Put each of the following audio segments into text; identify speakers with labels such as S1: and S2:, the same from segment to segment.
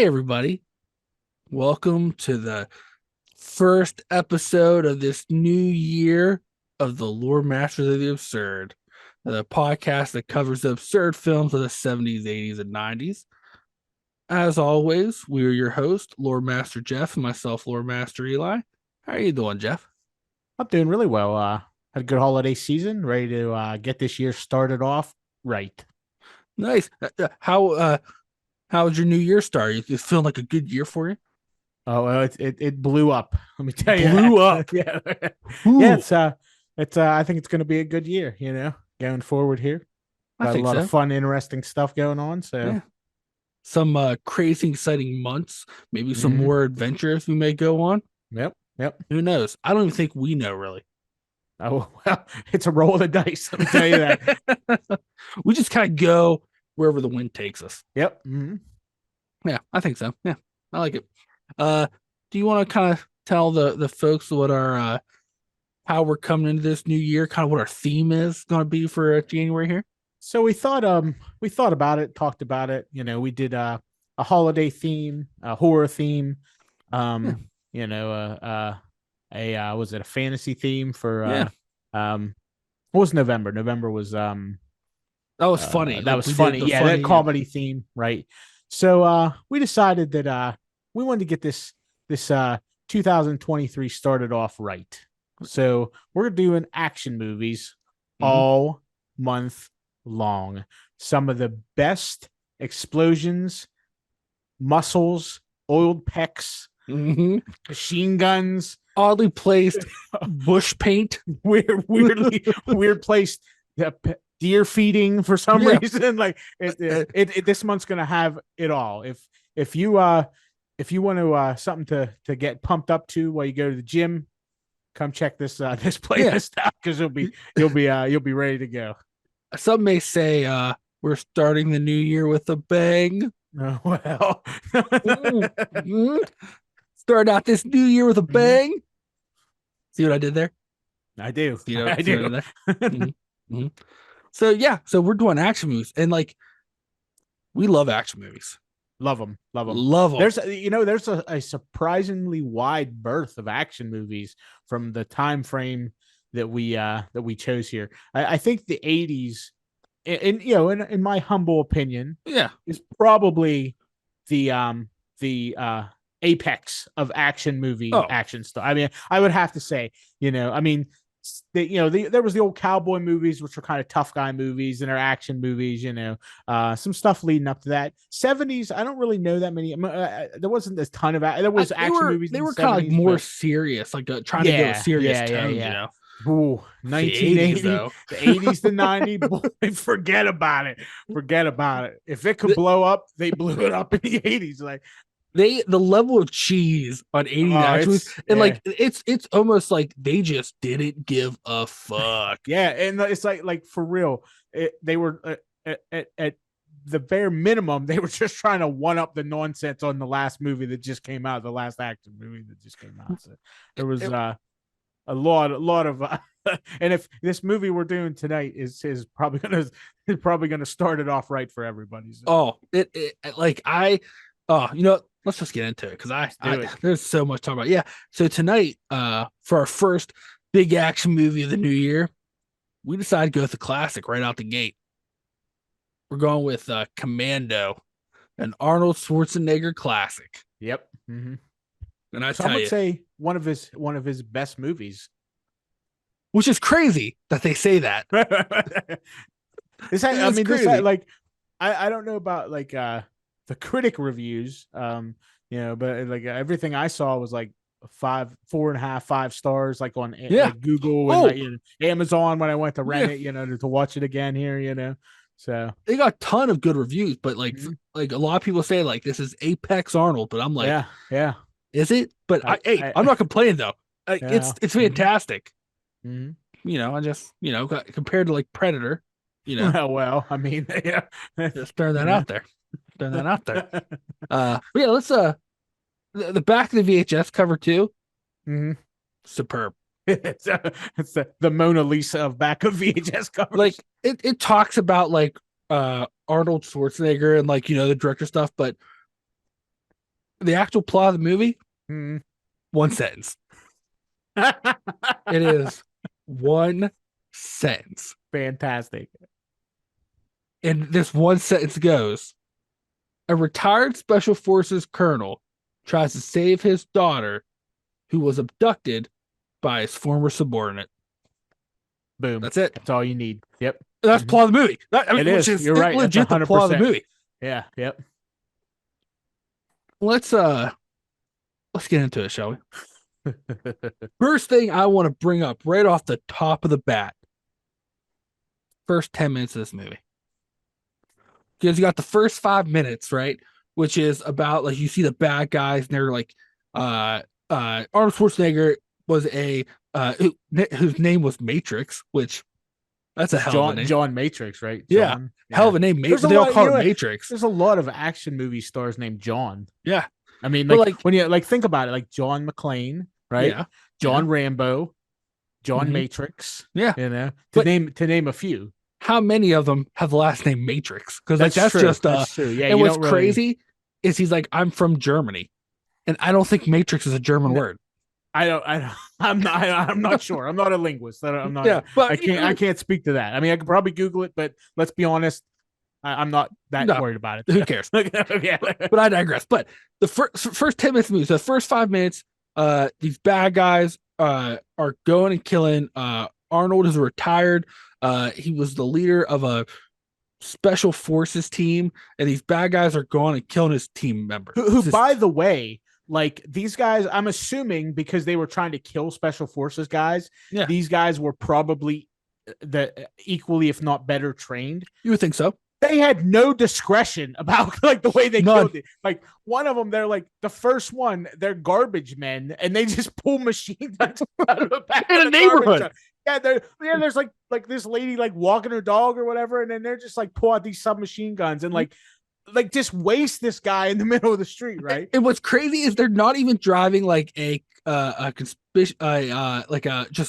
S1: Hey, everybody. Welcome to the first episode of this new year of the Loremasters of the Absurd, the podcast that covers the absurd films of the 70s, 80s, and 90s. As always, we are your host, Loremaster Jeff, and myself, Loremaster Eli. How are you doing, Jeff?
S2: I'm doing really well. Had a good holiday season, ready to get this year started off right.
S1: Nice. How was your new year start? You feeling like a good year for you?
S2: Oh, well, it blew up. Let me tell you
S1: Blew
S2: that.
S1: up.
S2: Yeah, yeah.
S1: Ooh,
S2: It's I think it's going to be a good year. Going forward here.
S1: I
S2: Got a
S1: think
S2: lot of
S1: so.
S2: fun, interesting stuff going on. So,
S1: Yeah. Some crazy exciting months, maybe some
S2: mhm.
S1: more adventures we may go on.
S2: Yep.
S1: Who knows? I don't even think we know really.
S2: Oh well, it's a roll of the dice. Let me tell you that.
S1: We just kind of go wherever the wind takes us.
S2: Yep. Mhm.
S1: Yeah, I think so. Yeah, I like it. Uh, do you want to kind of tell the folks what our how we're coming into this new year, kind of what our theme is going to be for January here?
S2: So we thought about it, talked about it. We did a holiday theme, a horror theme,
S1: Yeah,
S2: um, a was it a fantasy theme for
S1: yeah,
S2: what was November? November was
S1: that was funny.
S2: that
S1: Like
S2: was
S1: we did
S2: funny.
S1: the
S2: Yeah, that
S1: funny.
S2: comedy theme, right? So we decided that we wanted to get this 2023 started off right. So we're doing action movies
S1: Mhm.
S2: all month long. Some of the best explosions, muscles, oiled pecs,
S1: Mhm.
S2: machine guns,
S1: Oddly placed bush paint.
S2: weird placed deer feeding for some
S1: Yeah.
S2: reason. Like this month's gonna have it all. If you want to something to get pumped up to while you go to the gym, come check this
S1: Yeah.
S2: playlist out because you'll be ready to go.
S1: Some may say we're starting the new year with a bang.
S2: Oh, well.
S1: Mm, mm. Start out this new year with a
S2: Mhm.
S1: bang. See what I did there?
S2: I do. I
S1: See what I
S2: do.
S1: did there? Mm-hmm. So yeah, so we're doing action movies, and like we love action movies,
S2: Love them. Love them.
S1: love them.
S2: There's a surprisingly wide berth of action movies from the time frame that we chose here. I think the 80s, in my humble opinion,
S1: Yeah.
S2: is probably the apex of action movie
S1: Oh,
S2: action stuff. I mean, I would have to say, I mean, there was the old cowboy movies, which were kind of tough guy movies, and our action movies. Some stuff leading up to that. 70s, I don't really know that many. There wasn't a ton of there was action movies
S1: they
S2: in the
S1: were kind of like
S2: 70s,
S1: more
S2: but
S1: serious, like trying to go
S2: yeah,
S1: serious
S2: yeah, yeah,
S1: tones.
S2: yeah. Ooh,
S1: The 80s
S2: 1980,
S1: though,
S2: the 80s to 90s, boy, forget about it. Forget about it. If it could
S1: the,
S2: blow up, they blew it up in the 80s. Like,
S1: the level of cheese on 80s
S2: oh,
S1: action movies,
S2: it's
S1: and
S2: yeah.
S1: like it's almost like they just didn't give a fuck.
S2: Yeah, and it's like for real. They were at the bare minimum, they were just trying to one up the nonsense on the last movie that just came out, the last action movie that just came out. So there was
S1: It-
S2: a lot of and if this movie we're doing tonight is probably gonna start it off right for everybody. So
S1: oh, it like let's just get into it because
S2: let's do it.
S1: there's so much to talk about. Yeah. So tonight, for our first big action movie of the new year, we decided to go with the classic right out the gate. We're going with Commando, an Arnold Schwarzenegger classic.
S2: Yep.
S1: And I
S2: Some
S1: tell
S2: would
S1: you,
S2: say one of his best movies.
S1: which is crazy that they say that.
S2: I
S1: It's
S2: mean,
S1: crazy.
S2: like I don't know about like the critic reviews, but like everything I saw was like five, 4.5, 5 stars, like on
S1: Yeah.
S2: like Google and
S1: Oh,
S2: like Amazon when I went to rent
S1: yeah.
S2: it, to watch it again here. So
S1: They got a ton of good reviews, but
S2: mhm.
S1: like a lot of people say like this is Apex Arnold, but I'm like,
S2: Yeah,
S1: is it? But hey, I'm
S2: I
S1: not complaining though.
S2: yeah.
S1: It's
S2: Mhm.
S1: fantastic.
S2: Mhm.
S1: I just compared to like Predator, you know,
S2: Well, I mean, yeah,
S1: just throwing that
S2: yeah.
S1: out there. Throwing that out there. But yeah, let's the back of the VHS cover too,
S2: Mhm.
S1: superb.
S2: It's the Mona Lisa of back of VHS
S1: Like
S2: covers.
S1: it talks about like Arnold Schwarzenegger and like the director stuff, but the actual plot of the movie, one sentence. It is one sentence.
S2: Fantastic.
S1: And this one sentence goes: a retired special forces colonel tries to save his daughter who was abducted by his former subordinate.
S2: Boom.
S1: That's it.
S2: That's all you need. Yep.
S1: That's plot of the movie.
S2: It is. You're right.
S1: Legit the plot of the movie.
S2: Yeah. Yep.
S1: Let's get into it, shall we? First thing I want to bring up right off the top of the bat. First 10 minutes of this movie. Because you got the first 5 minutes, right? Which is about like you see the bad guys and they're like Arnold Schwarzenegger was a whose name was Matrix, which that's a hell of a name.
S2: John Matrix, right?
S1: Yeah. Hell of a name. They all call it Matrix.
S2: There's a lot of action movie stars named John.
S1: Yeah.
S2: I mean, like when you like think about it, like John McClane, right?
S1: Yeah.
S2: John Rambo, John Matrix.
S1: Yeah.
S2: You know, to name a few.
S1: How many of them have the last name Matrix? Because like that's
S2: true.
S1: just
S2: that's true. Yeah.
S1: And what's crazy is he's like, I'm from Germany. And I don't think Matrix is a German word.
S2: I'm not sure. I'm not a linguist. I'm not.
S1: Yeah, but
S2: I can't speak to that. I mean, I could probably Google it, but let's be honest, I'm not that worried about it.
S1: Who cares? Yeah. But I digress. But the first 10 minutes of the movie, so the first 5 minutes, these bad guys are going and killing. Arnold is retired. He was the leader of a special forces team, and these bad guys are going and killing his team members.
S2: Who by the way, like these guys, I'm assuming because they were trying to kill special forces guys, these guys were probably equally, if not better, trained.
S1: You would think so.
S2: They had no discretion about like the way they killed it. Like one of them, they're like the first one, they're garbage men, and they just pull machine guns out of the back
S1: in a neighborhood.
S2: There's like this lady like walking her dog or whatever, and then they're just like pull out these submachine guns and like just waste this guy in the middle of the street, right?
S1: And what's crazy is they're not even driving like a just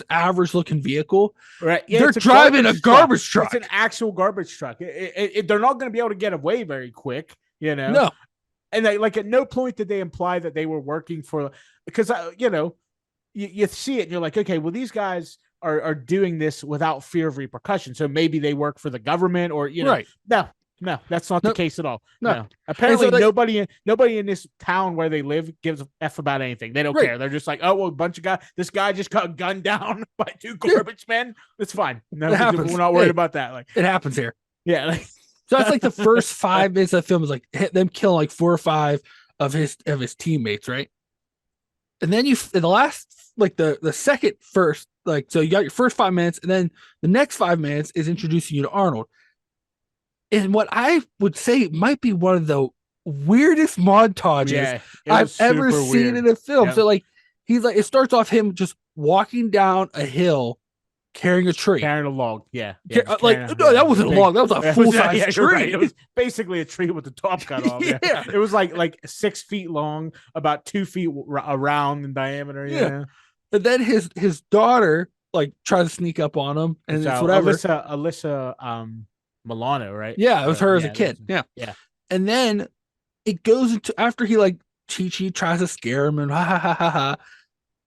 S1: average looking vehicle,
S2: right? Yeah,
S1: they're driving a garbage truck.
S2: It's an actual garbage truck. They're not going to be able to get away very quick, you know.
S1: No,
S2: and they like at no point did they imply that they were working for, because you know, you see it and you're like, okay, well these guys are doing this without fear of repercussion, so maybe they work for the government or you know,
S1: right?
S2: No, that's not the case at all.
S1: No.
S2: Apparently, so nobody in this town where they live gives a f about anything. They don't care. They're just like, oh well, a bunch of guys. This guy just got gunned down by 2 garbage men. It's fine. No, we're not worried about that. Like
S1: it happens here.
S2: Yeah. Like,
S1: so that's like the first 5 minutes of the film is like them killing like 4 or 5 of his teammates, right? And then in the last like the second first like so you got your first 5 minutes, and then the next 5 minutes is introducing you to Arnold. And what I would say might be one of the weirdest montages I've ever seen in a film. Yeah. So like he's like, it starts off him just walking down a hill carrying a tree.
S2: Carrying a log, yeah.
S1: No, that wasn't a log. That was a full-size tree.
S2: Right. It was basically a tree with the top cut off. Yeah. It was like 6 feet long, about 2 feet around in diameter. Yeah.
S1: And then his daughter like tries to sneak up on him, and it's whatever.
S2: Alyssa Milano, right?
S1: Yeah, it was her as a kid. Yeah. And then it goes into after he like Chi tries to scare him and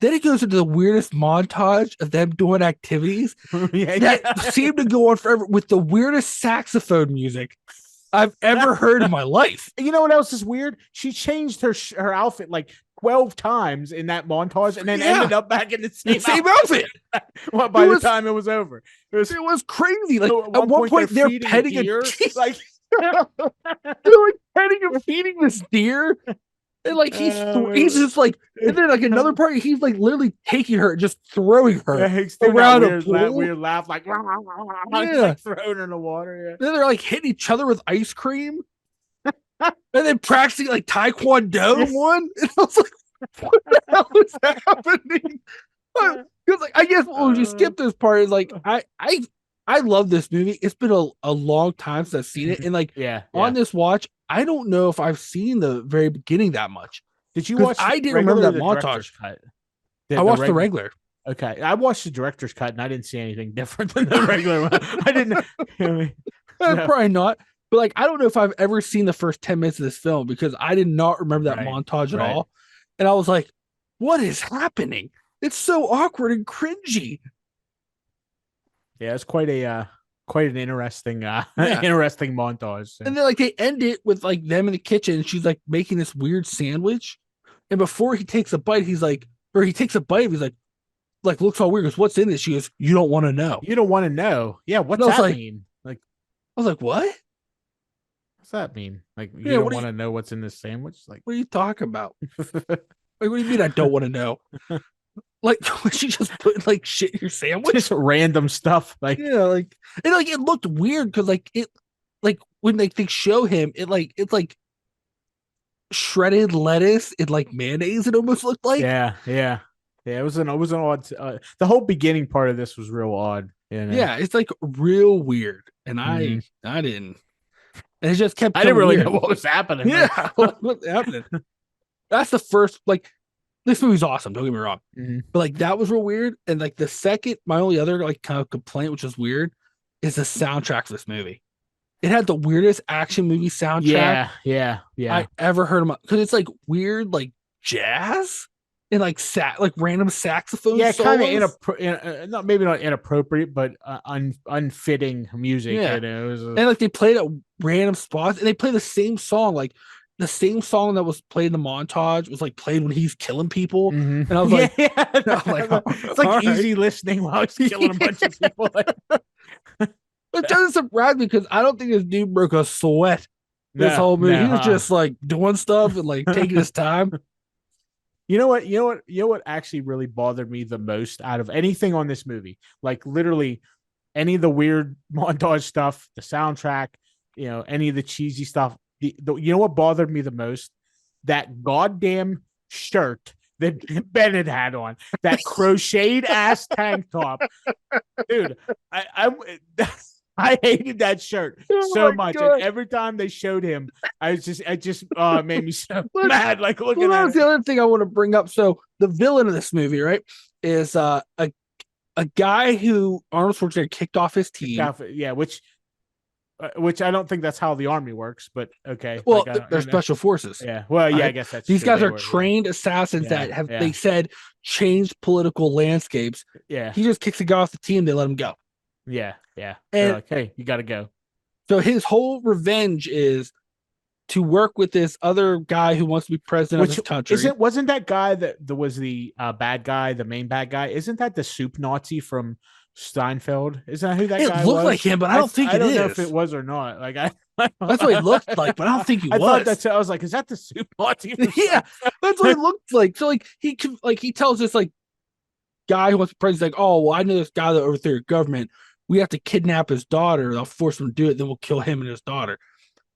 S1: then it goes into the weirdest montage of them doing activities that seem to go on forever with the weirdest saxophone music I've ever heard in my life.
S2: You know what else is weird? She changed her outfit like 12 times in that montage and then ended up back in the same outfit. Well, by the time it was over,
S1: it was crazy. Like at one point they're petting a deer. Like they're like petting and feeding this deer. And like he's just like, and then like another part, he's like literally taking her, just throwing her around a pool.
S2: Weird laugh, like, like throwing her in the water. Yeah.
S1: Then they're like hitting each other with ice cream, and then practicing like Taekwondo one. And I was like, what the hell is happening? Because like I guess when you skip this part, is like I love this movie. It's been a long time since I've seen it, and like on this watch, I don't know if I've seen the very beginning that much.
S2: Did you watch?
S1: I didn't remember that montage. I watched the regular.
S2: Okay, I watched the director's cut, and I didn't see anything different than the regular one. I didn't.
S1: Probably not. But like, I don't know if I've ever seen the first 10 minutes of this film because I did not remember that
S2: Right.
S1: montage at
S2: Right.
S1: all. And I was like, what is happening? It's so awkward and cringy.
S2: Yeah, it's quite an interesting
S1: Yeah.
S2: interesting montage. So.
S1: And then like they end it with like them in the kitchen and she's like making this weird sandwich. And before he takes a bite, he's like, or he takes a bite, he's like looks all weird. Goes, what's in this? She goes, you don't want to know.
S2: You don't want to know. Yeah,
S1: And
S2: what's that mean? Like,
S1: I was like, what?
S2: what's that mean? Like, you
S1: Yeah,
S2: don't want to know what's in this sandwich? Like,
S1: what are you talking about? Like, what do you mean I don't want to know? Like, was she just putting like shit in your sandwich?
S2: just random stuff. Like,
S1: Yeah, like, and like it looked weird because like it, like when they show him, it's like shredded lettuce and like mayonnaise. It almost looked like.
S2: yeah. It was an odd. The whole beginning part of this was real odd. You know?
S1: Yeah, it's like real weird, and
S2: Mhm.
S1: I didn't, and it just kept.
S2: I didn't really
S1: weird.
S2: know what was happening.
S1: Yeah, what's happening? That's the first like. This movie's awesome. Don't get me wrong, but like that was real weird. And like the second, my only other like kind of complaint, which is weird, is the soundtrack for this movie. It had the weirdest action movie soundtrack
S2: Yeah.
S1: I ever heard of, because it's like weird, like jazz and like like random saxophone.
S2: Yeah, kind
S1: of
S2: not maybe not inappropriate, but unfitting music.
S1: Yeah,
S2: You know,
S1: and like they played at random spots, and they play the same song, like the same song that was played in the montage was like played when he's killing people, and I was like,
S2: I'm like it's like easy listening while he's killing a bunch of people.
S1: It doesn't surprise me because I don't think this dude broke a sweat this whole movie. He was just like doing stuff and like taking his time.
S2: You know what actually really bothered me the most out of anything on this movie? Like literally any of the weird montage stuff, the soundtrack, any of the cheesy stuff. You know what bothered me the most? That goddamn shirt that Bennett had on, that crocheted ass tank top, dude. I hated that shirt so much, and every time they showed him, it just made me so mad. Like looking at
S1: that's the other thing I want to bring up. So the villain of this movie, right, is a guy who Arnold Schwarzenegger kicked off his team.
S2: Yeah, which I don't think that's how the army works, but okay.
S1: Well, they're special forces.
S2: Yeah. Well, yeah, I guess that's
S1: these guys are trained assassins that have they said changed political landscapes.
S2: Yeah.
S1: He just kicks the guy off the team. They let him go.
S2: Yeah.
S1: And
S2: like, hey, you got to go.
S1: So his whole revenge is to work with this other guy who wants to be president of his country.
S2: Wasn't that guy that was the bad guy, the main bad guy? Isn't that the soup Nazi from Steinfeld? Isn't that who that guy was?
S1: It looked like him, but I don't think it is. I don't know
S2: if it was or not. Like
S1: that's what he looked like, but I don't think he was.
S2: I was like, is that the soup Nazi?
S1: Yeah, that's what it looked like. So like he tells this like guy who wants to be president, like, oh well, I know this guy that overthrew your government. We have to kidnap his daughter. I'll force him to do it. Then we'll kill him and his daughter.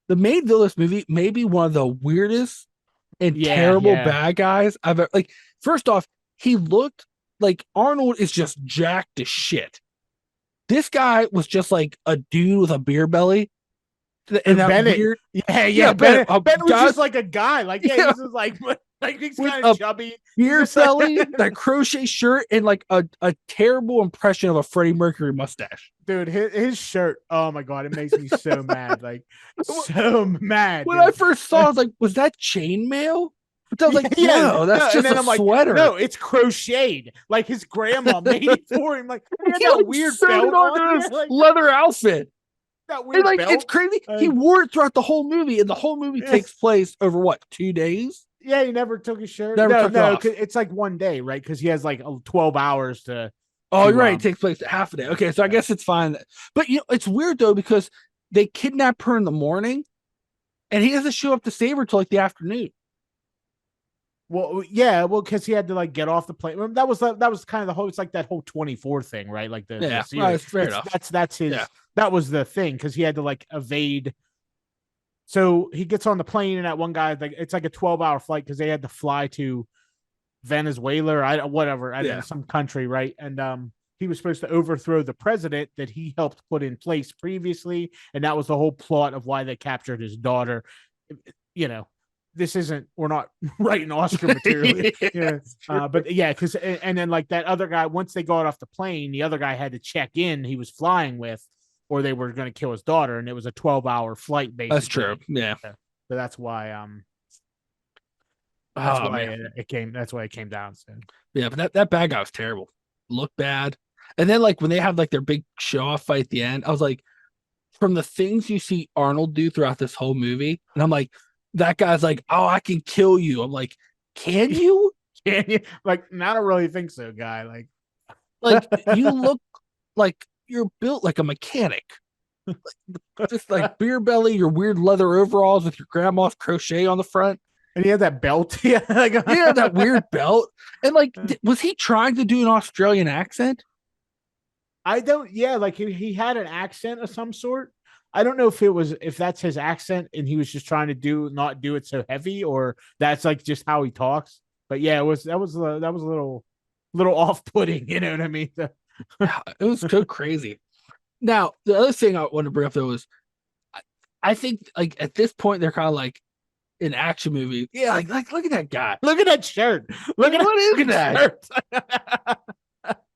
S1: The main villain of this movie may be one of the weirdest and terrible bad guys I've ever. Like, first off, he looked like Arnold is just jacked to shit. This guy was just like a dude with a beer belly. And that
S2: Bennett,
S1: weird,
S2: Bennett was just like a guy. Like, this is like he's kind of chubby,
S1: beer belly, that crochet shirt, and like a terrible impression of a Freddie Mercury mustache.
S2: Dude, his shirt. Oh my god, it makes me so mad. Like so mad.
S1: When I first saw, I was like, "Was that chainmail?" But I was like, "No, that's just a sweater."
S2: No, it's crocheted. Like his grandma made it for him. Like he had that weird belt on
S1: his leather outfit.
S2: That weird
S1: and like
S2: belt.
S1: It's crazy. He wore it throughout the whole movie, and the whole movie takes place over what, 2 days?
S2: Yeah, he never took his shirt.
S1: No,
S2: it's like one day, right? Because he has like 12 hours to.
S1: Oh, you're right. It takes place half a day. Okay, so I guess it's fine. But it's weird though because they kidnap her in the morning, and he doesn't show up to save her till like the afternoon.
S2: Well, yeah, because he had to like get off the plane. That was kind of the whole. It's like that whole 24 thing, right? Like the
S1: series. Fair enough.
S2: That's his. Yeah. That was the thing because he had to like evade. So he gets on the plane, and that one guy, like it's like a 12-hour flight because they had to fly to Venezuela or some country, right? And he was supposed to overthrow the president that he helped put in place previously, and that was the whole plot of why they captured his daughter. We're not writing Oscar material. But yeah, because and then like that other guy, once they got off the plane, the other guy had to check in. He was flying with, or they were going to kill his daughter, and it was a 12-hour flight basically.
S1: That's true. Yeah.
S2: So that's why
S1: Oh man.
S2: That's why it came down. So
S1: Yeah, but that bad guy was terrible. Looked bad. And then like when they had like their big show off fight at the end, I was like, from the things you see Arnold do throughout this whole movie, and I'm like, that guy's like, oh, I can kill you. I'm like, can you?
S2: can you like? I don't really think so, guy.
S1: Like you look like you're built like a mechanic. Just like beer belly, your weird leather overalls with your grandma's crochet on the front.
S2: And he had that belt. Yeah,
S1: Yeah, that weird belt. And like, was he trying to do an Australian accent?
S2: I don't. Yeah, like he had an accent of some sort. I don't know if that's his accent and he was just trying to not do it so heavy, or that's like just how he talks. But yeah, that was a little off putting. You know what I mean?
S1: It was so crazy. Now the other thing I want to bring up though is, I think like at this point they're kind of like an action movie. Yeah, like look at that guy.
S2: Look at that shirt. Look at
S1: that shirt.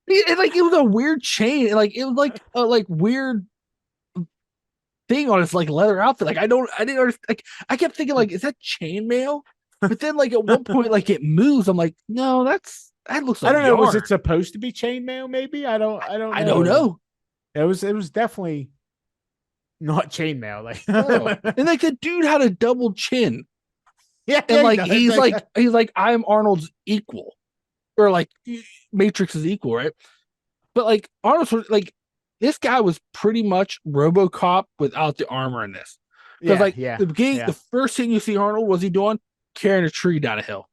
S1: It was a weird chain. Like it was like a like weird thing on his like leather outfit. Like I didn't understand. Like I kept thinking like, is that chainmail? But then like at one point like it moves. I'm like, no, that looks like
S2: I don't know.
S1: yarn.
S2: Was it supposed to be chainmail? Maybe I don't know.
S1: I don't know.
S2: It was definitely not chainmail. Like
S1: no. And like the dude had a double chin.
S2: Yeah,
S1: and like he's like I'm Arnold's equal, or like Matrix is equal, right? But like Arnold's like this guy was pretty much RoboCop without the armor in this. Because the beginning, the first thing you see Arnold was he doing carrying a tree down a hill.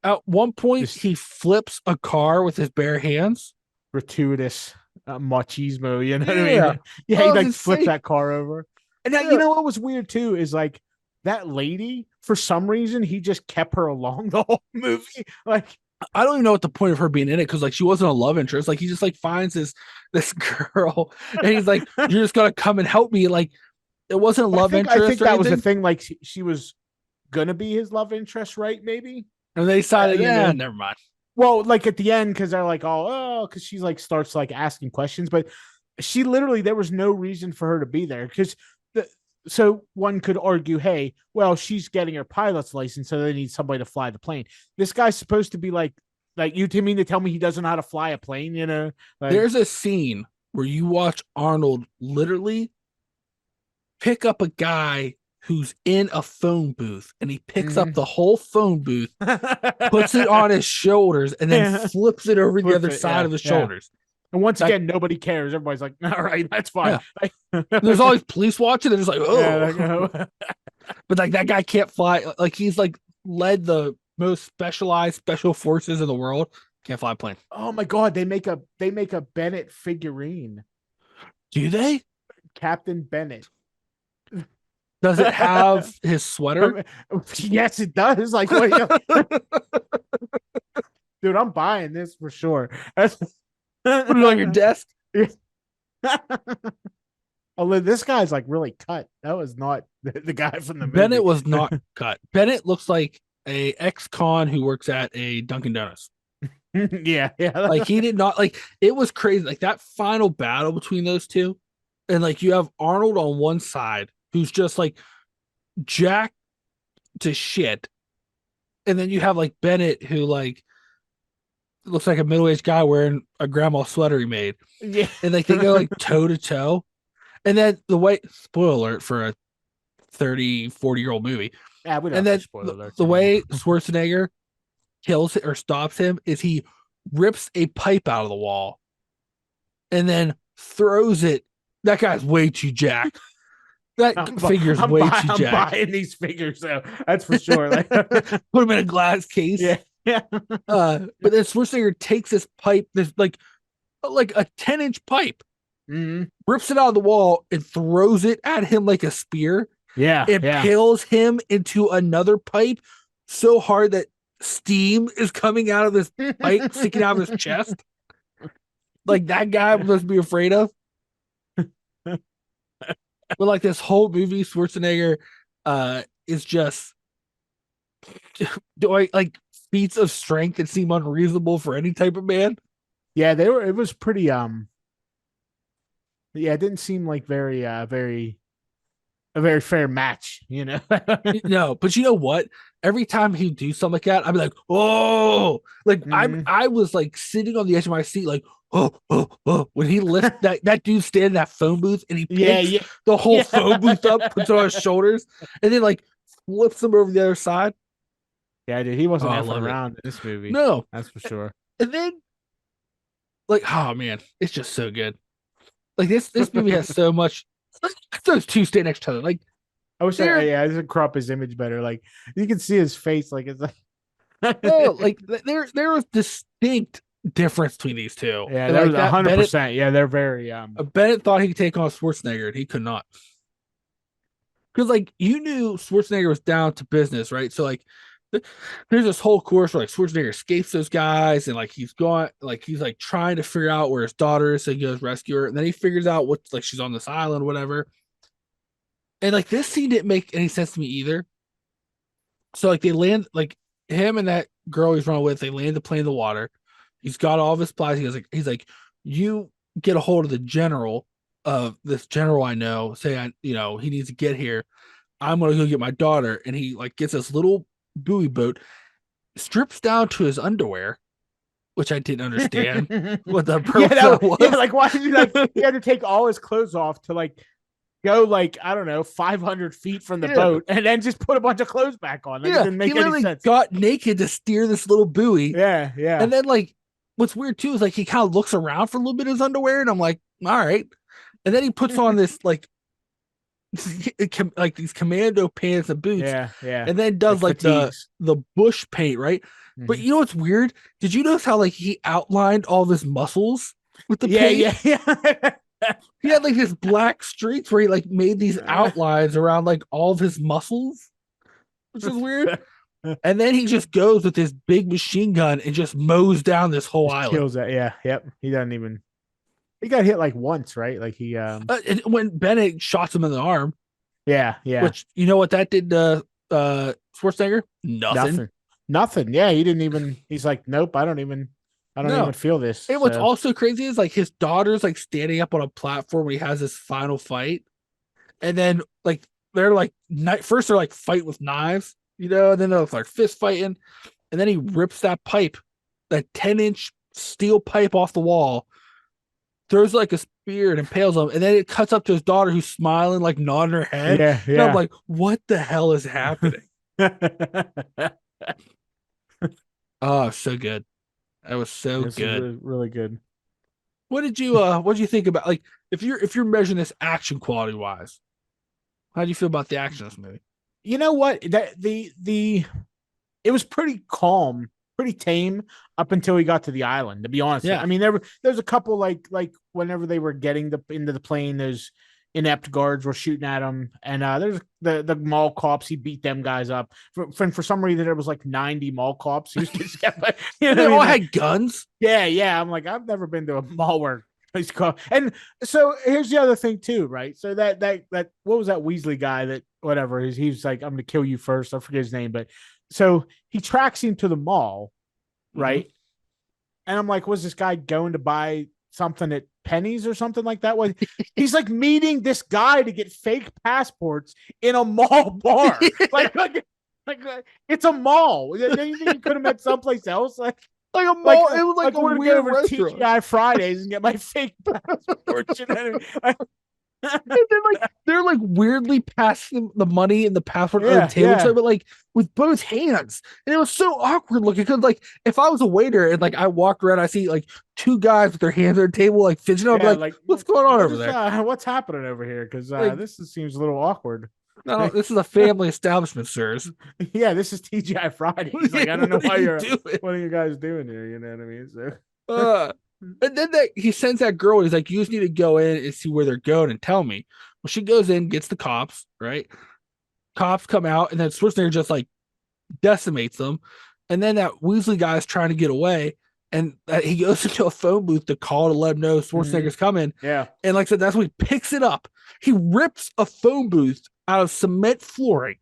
S1: At one point, he flips a car with his bare hands.
S2: Gratuitous machismo, you know what I mean? Yeah, he like flipped that car over. And now, you know what was weird too is like that lady, for some reason, he just kept her along the whole movie. Like,
S1: I don't even know what the point of her being in it, because like she wasn't a love interest. Like he just like finds this girl and he's like, you're just gonna come and help me. Like it wasn't a love interest.
S2: I think that was the thing. Like she was gonna be his love interest, right? Maybe.
S1: And they decided, never mind.
S2: Well, like at the end, because they're like, because she's like starts like asking questions, but she literally there was no reason for her to be there because so one could argue, hey, well, she's getting her pilot's license, so they need somebody to fly the plane. This guy's supposed to be like you mean to tell me he doesn't know how to fly a plane, you know? Like,
S1: there's a scene where you watch Arnold literally pick up a guy who's in a phone booth, and he picks up the whole phone booth, puts it on his shoulders, and then flips it over the other side of his shoulders.
S2: And once again, nobody cares. Everybody's like, all right, that's fine.
S1: Yeah. There's always police watching. They're just like, oh. But like that guy can't fly. Like he's like led the most specialized special forces in the world. Can't fly a plane.
S2: Oh my god, they make a Bennett figurine.
S1: Do they?
S2: Captain Bennett.
S1: Does it have his sweater?
S2: Yes, it does. Like, what dude, I'm buying this for sure.
S1: Put it on your desk.
S2: Although this guy's like really cut. That was not the guy from the movie.
S1: Bennett was not cut. Bennett looks like a ex-con who works at a Dunkin' Donuts.
S2: yeah.
S1: Like he did not like it was crazy. Like that final battle between those two, and like you have Arnold on one side who's just like jacked to shit, and then you have like Bennett who like looks like a middle-aged guy wearing a grandma sweater he made.
S2: Yeah.
S1: And like they go like toe to toe. And then the way, spoiler alert for a 30, 40-year-old movie.
S2: Yeah, we don't
S1: and then the way Schwarzenegger kills it or stops him is he rips a pipe out of the wall and then throws it. That guy's way too jacked. That figure's way too jacked.
S2: I'm buying these figures, though. That's for sure. Like,
S1: put them in a glass case.
S2: Yeah.
S1: But then Schwarzenegger takes this pipe, this like a 10-inch pipe, rips it out of the wall and throws it at him like a spear.
S2: Yeah.
S1: It impales him into another pipe so hard that steam is coming out of this pipe, sticking out of his chest. Like that guy must be afraid of. But like this whole movie, Schwarzenegger is just doing like feats of strength that seem unreasonable for any type of man.
S2: Yeah, it was pretty Yeah, it didn't seem like very a very fair match, you know.
S1: No, but you know what? Every time he do something like that, I'd be like, oh, like
S2: Mhm.
S1: I was like sitting on the edge of my seat, like, oh, when he lifts that dude standing in that phone booth and he
S2: Yeah,
S1: picks
S2: yeah,
S1: the whole phone
S2: yeah.
S1: booth up, puts it on his shoulders, and then like flips him over the other side.
S2: Yeah, dude, he
S1: Oh,
S2: wasn't
S1: I
S2: effing
S1: love it.
S2: around in this movie.
S1: No,
S2: That's for sure.
S1: and then like, oh man, it's just so good. Like this movie has so much. Those two stay next to each other. Like
S2: I wish
S1: they're
S2: I didn't crop his image better. Like you can see his face, like it's like
S1: no, like there was distinct difference between these two.
S2: yeah,
S1: And
S2: that was
S1: like
S2: a
S1: that
S2: hundred
S1: Bennett
S2: percent. Yeah, they're very
S1: Bennett thought he could take on Schwarzenegger, and he could not. Because like you knew Schwarzenegger was down to business, right? So like there's this whole course where like Schwarzenegger escapes those guys, and like he's gone, like he's like trying to figure out where his daughter is, so he goes rescue her, and then he figures out what like she's on this island, whatever. And like this scene didn't make any sense to me either. So like they land like him and that girl he's running with, they land the plane in the water. He's got all of his supplies. He's like, you get a hold of the general of this general I know, say he needs to get here. I'm gonna go get my daughter. And he like gets this little buoy boat, strips down to his underwear, which I didn't understand what the
S2: yeah,
S1: purpose of that
S2: yeah,
S1: was.
S2: like why did he had to take all his clothes off to like go like I don't know 500 feet from the
S1: Yeah.
S2: boat and then just put a bunch of clothes back on? Like it
S1: Yeah.
S2: didn't
S1: He
S2: make any
S1: literally
S2: sense.
S1: got naked to steer this little buoy.
S2: Yeah, yeah,
S1: And then like what's weird too is like he kind of looks around for a little bit in his underwear, and I'm like, all right. And then he puts on this like like these commando pants and boots,
S2: yeah, yeah.
S1: and then does
S2: Like
S1: like
S2: fatigues.
S1: the bush paint, right? But
S2: Mhm.
S1: you know what's weird? Did you notice how like he outlined all of his muscles with the
S2: Yeah,
S1: paint?
S2: yeah, yeah.
S1: He had like this black streaks where he like made these outlines around like all of his muscles, which is weird. And then he just goes with this big machine gun and just mows down this whole
S2: Just
S1: island.
S2: kills that. Yeah, yep. He doesn't even. He got hit like once, right? Like he.
S1: And when Bennett shots him in the arm,
S2: Yeah, yeah.
S1: which you know what that did to Schwarzenegger? Nothing.
S2: Nothing. Nothing. Yeah, he didn't even. He's like, nope. I don't even
S1: No.
S2: feel this.
S1: And what's
S2: So
S1: also crazy is like his daughter's like standing up on a platform when he has this final fight, and then like they're like first they're like fight with knives, and then they're like fist fighting, and then he rips that pipe, that 10-inch steel pipe off the wall, throws like a spear and impales him, and then it cuts up to his daughter who's smiling, like nodding her head,
S2: yeah,
S1: and I'm
S2: yeah.
S1: like, what the hell is happening? Oh, so good. That was so
S2: This is
S1: good.
S2: really, really good.
S1: What did you think about like if you're measuring this action quality wise, how do you feel about the action in this movie?
S2: You know what? That the it was pretty calm, pretty tame up until he got to the island. To be honest,
S1: Yeah.
S2: I mean, there's a couple like whenever they were getting into the plane, those inept guards were shooting at him, and there's the mall cops. He beat them guys up. For some reason, there was like 90 mall cops. He was just you
S1: And
S2: know
S1: they
S2: what I
S1: all
S2: mean? Like,
S1: had guns.
S2: yeah, yeah. I'm like, I've never been to a mall where he's called. And so here's the other thing too, right? So that what was that Weasley guy that whatever he's like, I'm gonna kill you first. I forget his name, but so he tracks him to the mall,
S1: Mhm.
S2: right? And I'm like, was this guy going to buy something at Penny's or something like that? Was he's like meeting this guy to get fake passports in a mall bar? Like it's a mall. You think you could have met someplace else?
S1: Like a mall, it was like
S2: I
S1: a
S2: want to go
S1: weird
S2: over to
S1: restaurant.
S2: TGI Fridays and get my fake passport. You know what I mean?
S1: And then like they're like weirdly passing the money and the password on the
S2: Yeah,
S1: table,
S2: yeah,
S1: but like with both hands, and it was so awkward looking. Because like if I was a waiter and like I walked around, I see like two guys with their hands on the table, like fidgeting. I'd be
S2: yeah.
S1: like,
S2: Like,
S1: "What's going on
S2: what
S1: over
S2: is
S1: there?"
S2: what's happening over here? Because
S1: Like,
S2: this seems a little awkward.
S1: no, this is a family establishment, sirs.
S2: Yeah, this is TGI Fridays. Like, I don't know
S1: What are
S2: why
S1: you doing?
S2: what are you guys doing here? You know what I mean? So,
S1: Uh, and then he sends that girl. He's like, "You just need to go in and see where they're going and tell me." Well, she goes in, gets the cops. Right, cops come out, and then Schwarzenegger just like decimates them. And then that Weasley guy is trying to get away, and he goes into a phone booth to call to let him know
S2: mhm.
S1: Schwarzenegger's coming.
S2: Yeah,
S1: And like I said, that's when he picks it up. He rips a phone booth out of cement flooring,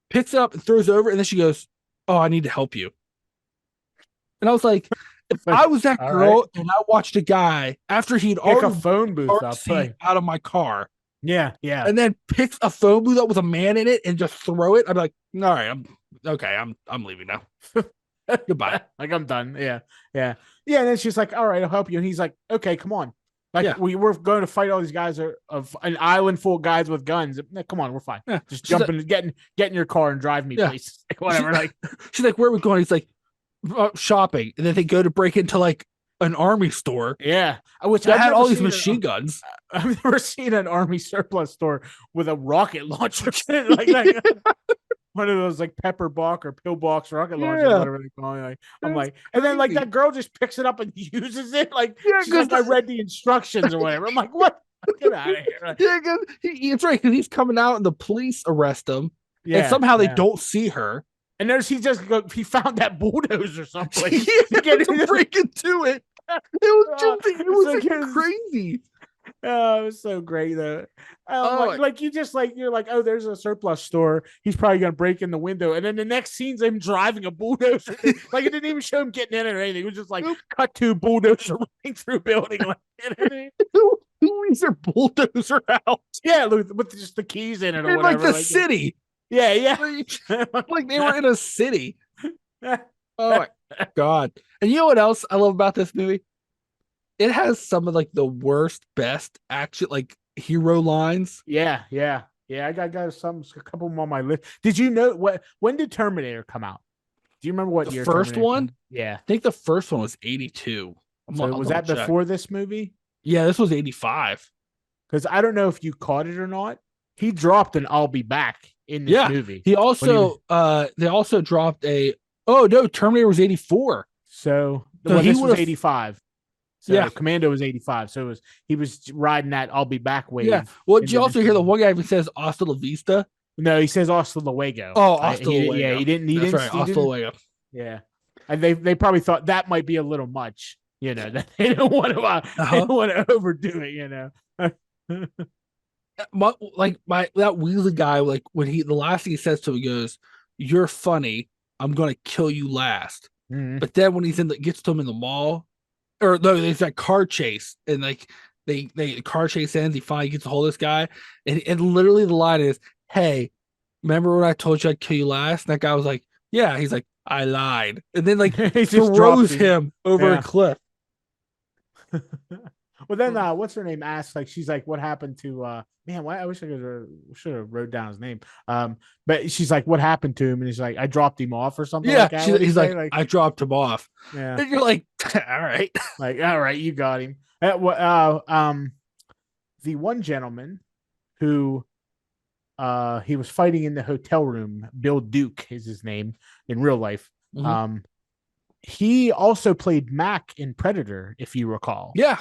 S1: picks it up and throws it over, and then she goes, "Oh, I need to help you." And I was like, If
S2: Like,
S1: I was that
S2: all right,
S1: girl and I watched a guy after he'd
S2: pick a
S1: already
S2: phone booth
S1: car
S2: up.
S1: seat
S2: Like,
S1: out of my car
S2: yeah, yeah.
S1: and then picks a phone booth up with a man in it and just throw it, I'd be like, all right, I'm okay. I'm leaving now. Goodbye.
S2: Like I'm done. Yeah, yeah, yeah. And then she's like, "All right, I'll help you." And he's like, "Okay, come on."
S1: Yeah.
S2: Like we're going to fight all these guys of an island full of guys with guns. Come on, we're fine.
S1: Yeah.
S2: Just
S1: She's
S2: jump
S1: like,
S2: in, get in your car and drive me,
S1: yeah.
S2: please. Like, whatever. Like,
S1: She's like, where are we going? He's like, shopping. And then they go to break into like an army store
S2: yeah. Which
S1: that
S2: I've
S1: had
S2: never
S1: all these
S2: seen.
S1: machine guns.
S2: I've never seen an army surplus store with a rocket launcher in it. Like one of those like pepper box or pillbox rocket launchers,
S1: Yeah.
S2: whatever they call it. Like, I'm
S1: It's
S2: like, and then like
S1: crazy.
S2: that girl just picks it up and uses it. Like
S1: Yeah,
S2: she's like, I
S1: because
S2: read the instructions or whatever. I'm like, what? Get out of here. Like,
S1: yeah, it's right because he's coming out and the police arrest him, and
S2: yeah,
S1: somehow they
S2: yeah.
S1: don't see her.
S2: And there's he found that bulldozer someplace
S1: Yeah,
S2: to get
S1: to break into it. It was
S2: so
S1: like crazy.
S2: Oh, it was so great though.
S1: Oh,
S2: Like you just like you're like, oh, there's a surplus store. He's probably gonna break in the window, and then the next scene's him driving a bulldozer. Like it didn't even show him getting in it or anything. It was just like cut to bulldozer running through building. Like,
S1: who leaves their bulldozer out
S2: yeah, with just the keys in it or
S1: in like
S2: whatever.
S1: the city?
S2: Yeah, yeah.
S1: Like they were in a city. Oh my god! And you know what else I love about this movie? It has some of like the worst, best action, like hero lines.
S2: Yeah, yeah, yeah. I got a couple more on my list. Did you know when did Terminator come out? Do you remember what
S1: The
S2: year
S1: first
S2: Terminator
S1: one,
S2: Yeah.
S1: I think the first one was 82.
S2: So
S1: I'll
S2: was that
S1: check.
S2: before this movie?
S1: Yeah, this was 85.
S2: Because I don't know if you caught it or not. He dropped an "I'll be back" in this
S1: Yeah,
S2: movie.
S1: he also they also dropped a oh no, Terminator was 84.
S2: So
S1: So
S2: well,
S1: he
S2: this was
S1: would have
S2: 85. So
S1: yeah.
S2: Commando was 85. So he was riding that "I'll be back" wave.
S1: Yeah. Well, did you
S2: into
S1: also
S2: this
S1: hear the
S2: movie.
S1: one guy even says hasta la vista?
S2: No, he says "Hasta luego."
S1: Oh, hasta
S2: Yeah,
S1: luego.
S2: he didn't.
S1: That's right,
S2: He
S1: hasta
S2: didn't.
S1: luego.
S2: Yeah, and they probably thought that might be a little much. You know, that they don't want to they
S1: Uh-huh.
S2: don't want to overdo it. You know.
S1: Like my that Weasley guy, like when the last thing he says to him, he goes, "You're funny. I'm gonna kill you last."
S2: Mhm.
S1: But then when he's gets to him in the mall, or no, there's that car chase, and like they car chase ends. He finally gets a hold of this guy, and literally the line is, "Hey, remember when I told you I'd kill you last?" And that guy was like, "Yeah." He's like, "I lied," and then like
S2: He just
S1: throws
S2: dropped it.
S1: him over a
S2: Yeah.
S1: cliff.
S2: Well, then what's her name asks, like, she's like, what happened to man, why I wish I could should have wrote down his name. But she's like, what happened to him? And he's like, I dropped him off or something
S1: Yeah,
S2: like that.
S1: he's like, I dropped him off.
S2: Yeah,
S1: And you're like, all right.
S2: like, all right, you got him. The one gentleman who he was fighting in the hotel room, Bill Duke is his name in real life.
S1: Mhm.
S2: He also played Mac in Predator, if you recall.
S1: Yeah.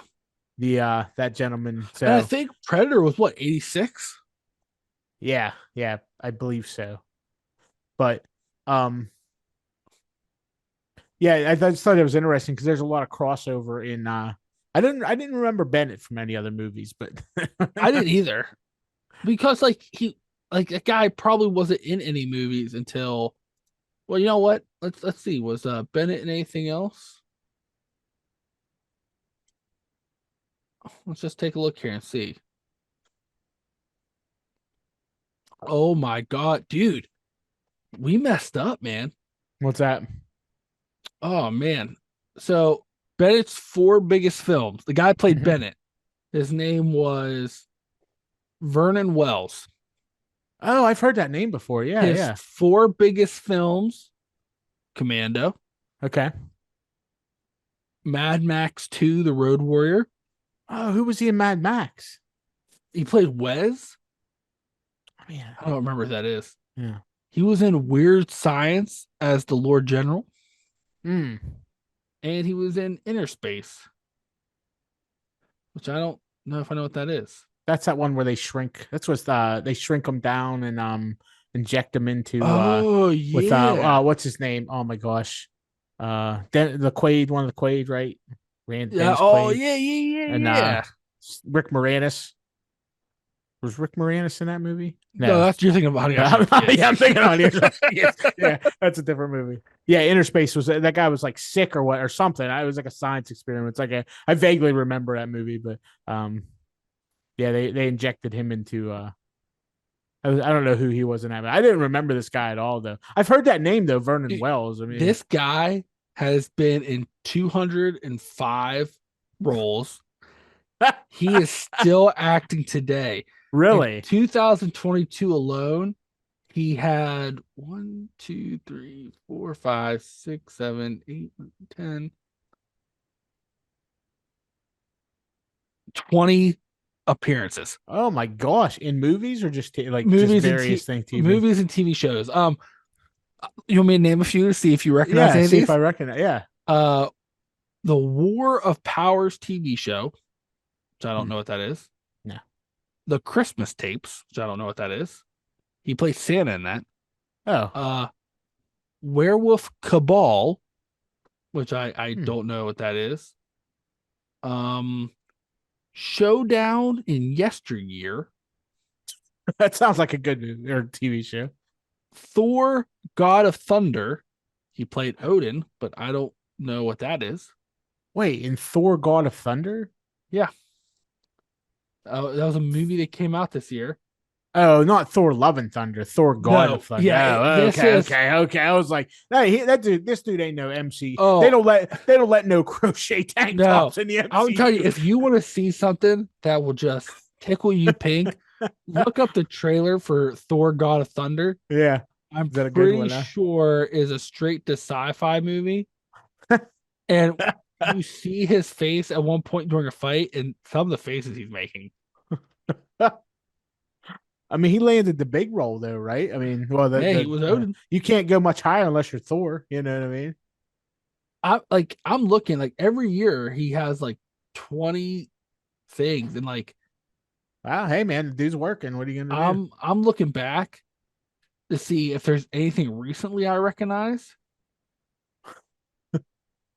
S2: The that gentleman. So
S1: And I think Predator was what, 86?
S2: yeah, I believe so. But yeah, I just thought it was interesting because there's a lot of crossover in I didn't remember Bennett from any other movies, but
S1: I didn't either. Because like that guy probably wasn't in any movies until well, you know what? Let's see. Was Bennett in anything else? Let's just take a look here and see. Oh my god, dude. We messed up, man.
S2: What's that?
S1: Oh man. So Bennett's 4 biggest films. The guy played
S2: Mhm.
S1: Bennett. His name was Vernon Wells.
S2: Oh, I've heard that name before. Yeah,
S1: His
S2: yeah.
S1: 4 biggest films: Commando,
S2: Okay.
S1: Mad Max 2, The Road Warrior.
S2: Oh, who was he in Mad Max?
S1: He played Wes.
S2: I mean,
S1: I don't remember who that is.
S2: yeah.
S1: He was in Weird Science as the Lord General,
S2: Mm.
S1: and he was in Inner Space, which I don't know if I know what that is.
S2: That's that one where they shrink. That's what they shrink them down and inject them into
S1: Oh
S2: with
S1: yeah,
S2: what's his name? Oh my gosh. The Quaid, one of the Quaid, right?
S1: yeah.
S2: Dennis
S1: Oh
S2: Quaid
S1: yeah, yeah, yeah,
S2: and
S1: yeah.
S2: Rick Moranis. Was Rick Moranis in that movie?
S1: No,
S2: No.
S1: that's you're thinking of Honey, I Shrunk the Kids.
S2: Yeah, I'm thinking on yes. Yeah, that's a different movie. Yeah, Interspace was that guy was like sick or what or something. I was like a science experiment. It's like I vaguely remember that movie, but yeah, they injected him into I don't know who he was in that. I didn't remember this guy at all though. I've heard that name though, Vernon Wells. I mean,
S1: This guy has been in 205 roles. He is still acting today.
S2: Really?
S1: In 2022 alone, he had 1, 2, 3, 4, 5, 6, 7, 8, 10, 20 appearances.
S2: Oh my gosh! In movies or just like just
S1: Movies and
S2: various things TV?
S1: movies and TV shows. You want me to name a few to see if you recognize
S2: Yeah,
S1: any of
S2: see
S1: these?
S2: if I recognize. Yeah.
S1: Uh, the War of Powers TV show, which I don't know what that is.
S2: No.
S1: The Christmas Tapes, which I don't know what that is. He plays Santa in that.
S2: Oh.
S1: Werewolf Cabal, which I
S2: Hmm.
S1: don't know what that is. Showdown in Yesteryear.
S2: That sounds like a good movie or TV show.
S1: Thor, God of Thunder. He played Odin, but I don't know what that is.
S2: Wait, in Thor: God of Thunder?
S1: Yeah. That was a movie that came out this year.
S2: Oh, not Thor: Love and Thunder. Thor: God
S1: No,
S2: of Thunder.
S1: yeah,
S2: Oh,
S1: this
S2: okay,
S1: is-
S2: okay. I was like, hey, this dude ain't no MC.
S1: Oh.
S2: They don't let no crochet tank
S1: No.
S2: tops in the MC.
S1: I'll tell you, if you want to see something that will just tickle you pink, look up the trailer for Thor: God of Thunder.
S2: Yeah,
S1: I'm
S2: that a good
S1: pretty
S2: one, huh?
S1: sure is a straight to sci-fi movie. And you see his face at one point during a fight, and some of the faces he's making.
S2: I mean, he landed the big role though, right? I mean, well,
S1: He was Odin.
S2: You can't go much higher unless you're Thor. You know what I mean?
S1: I'm looking like every year he has like 20 things, and like
S2: Wow, hey man, the dude's working. What are you gonna do?
S1: I'm looking back to see if there's anything recently I recognize.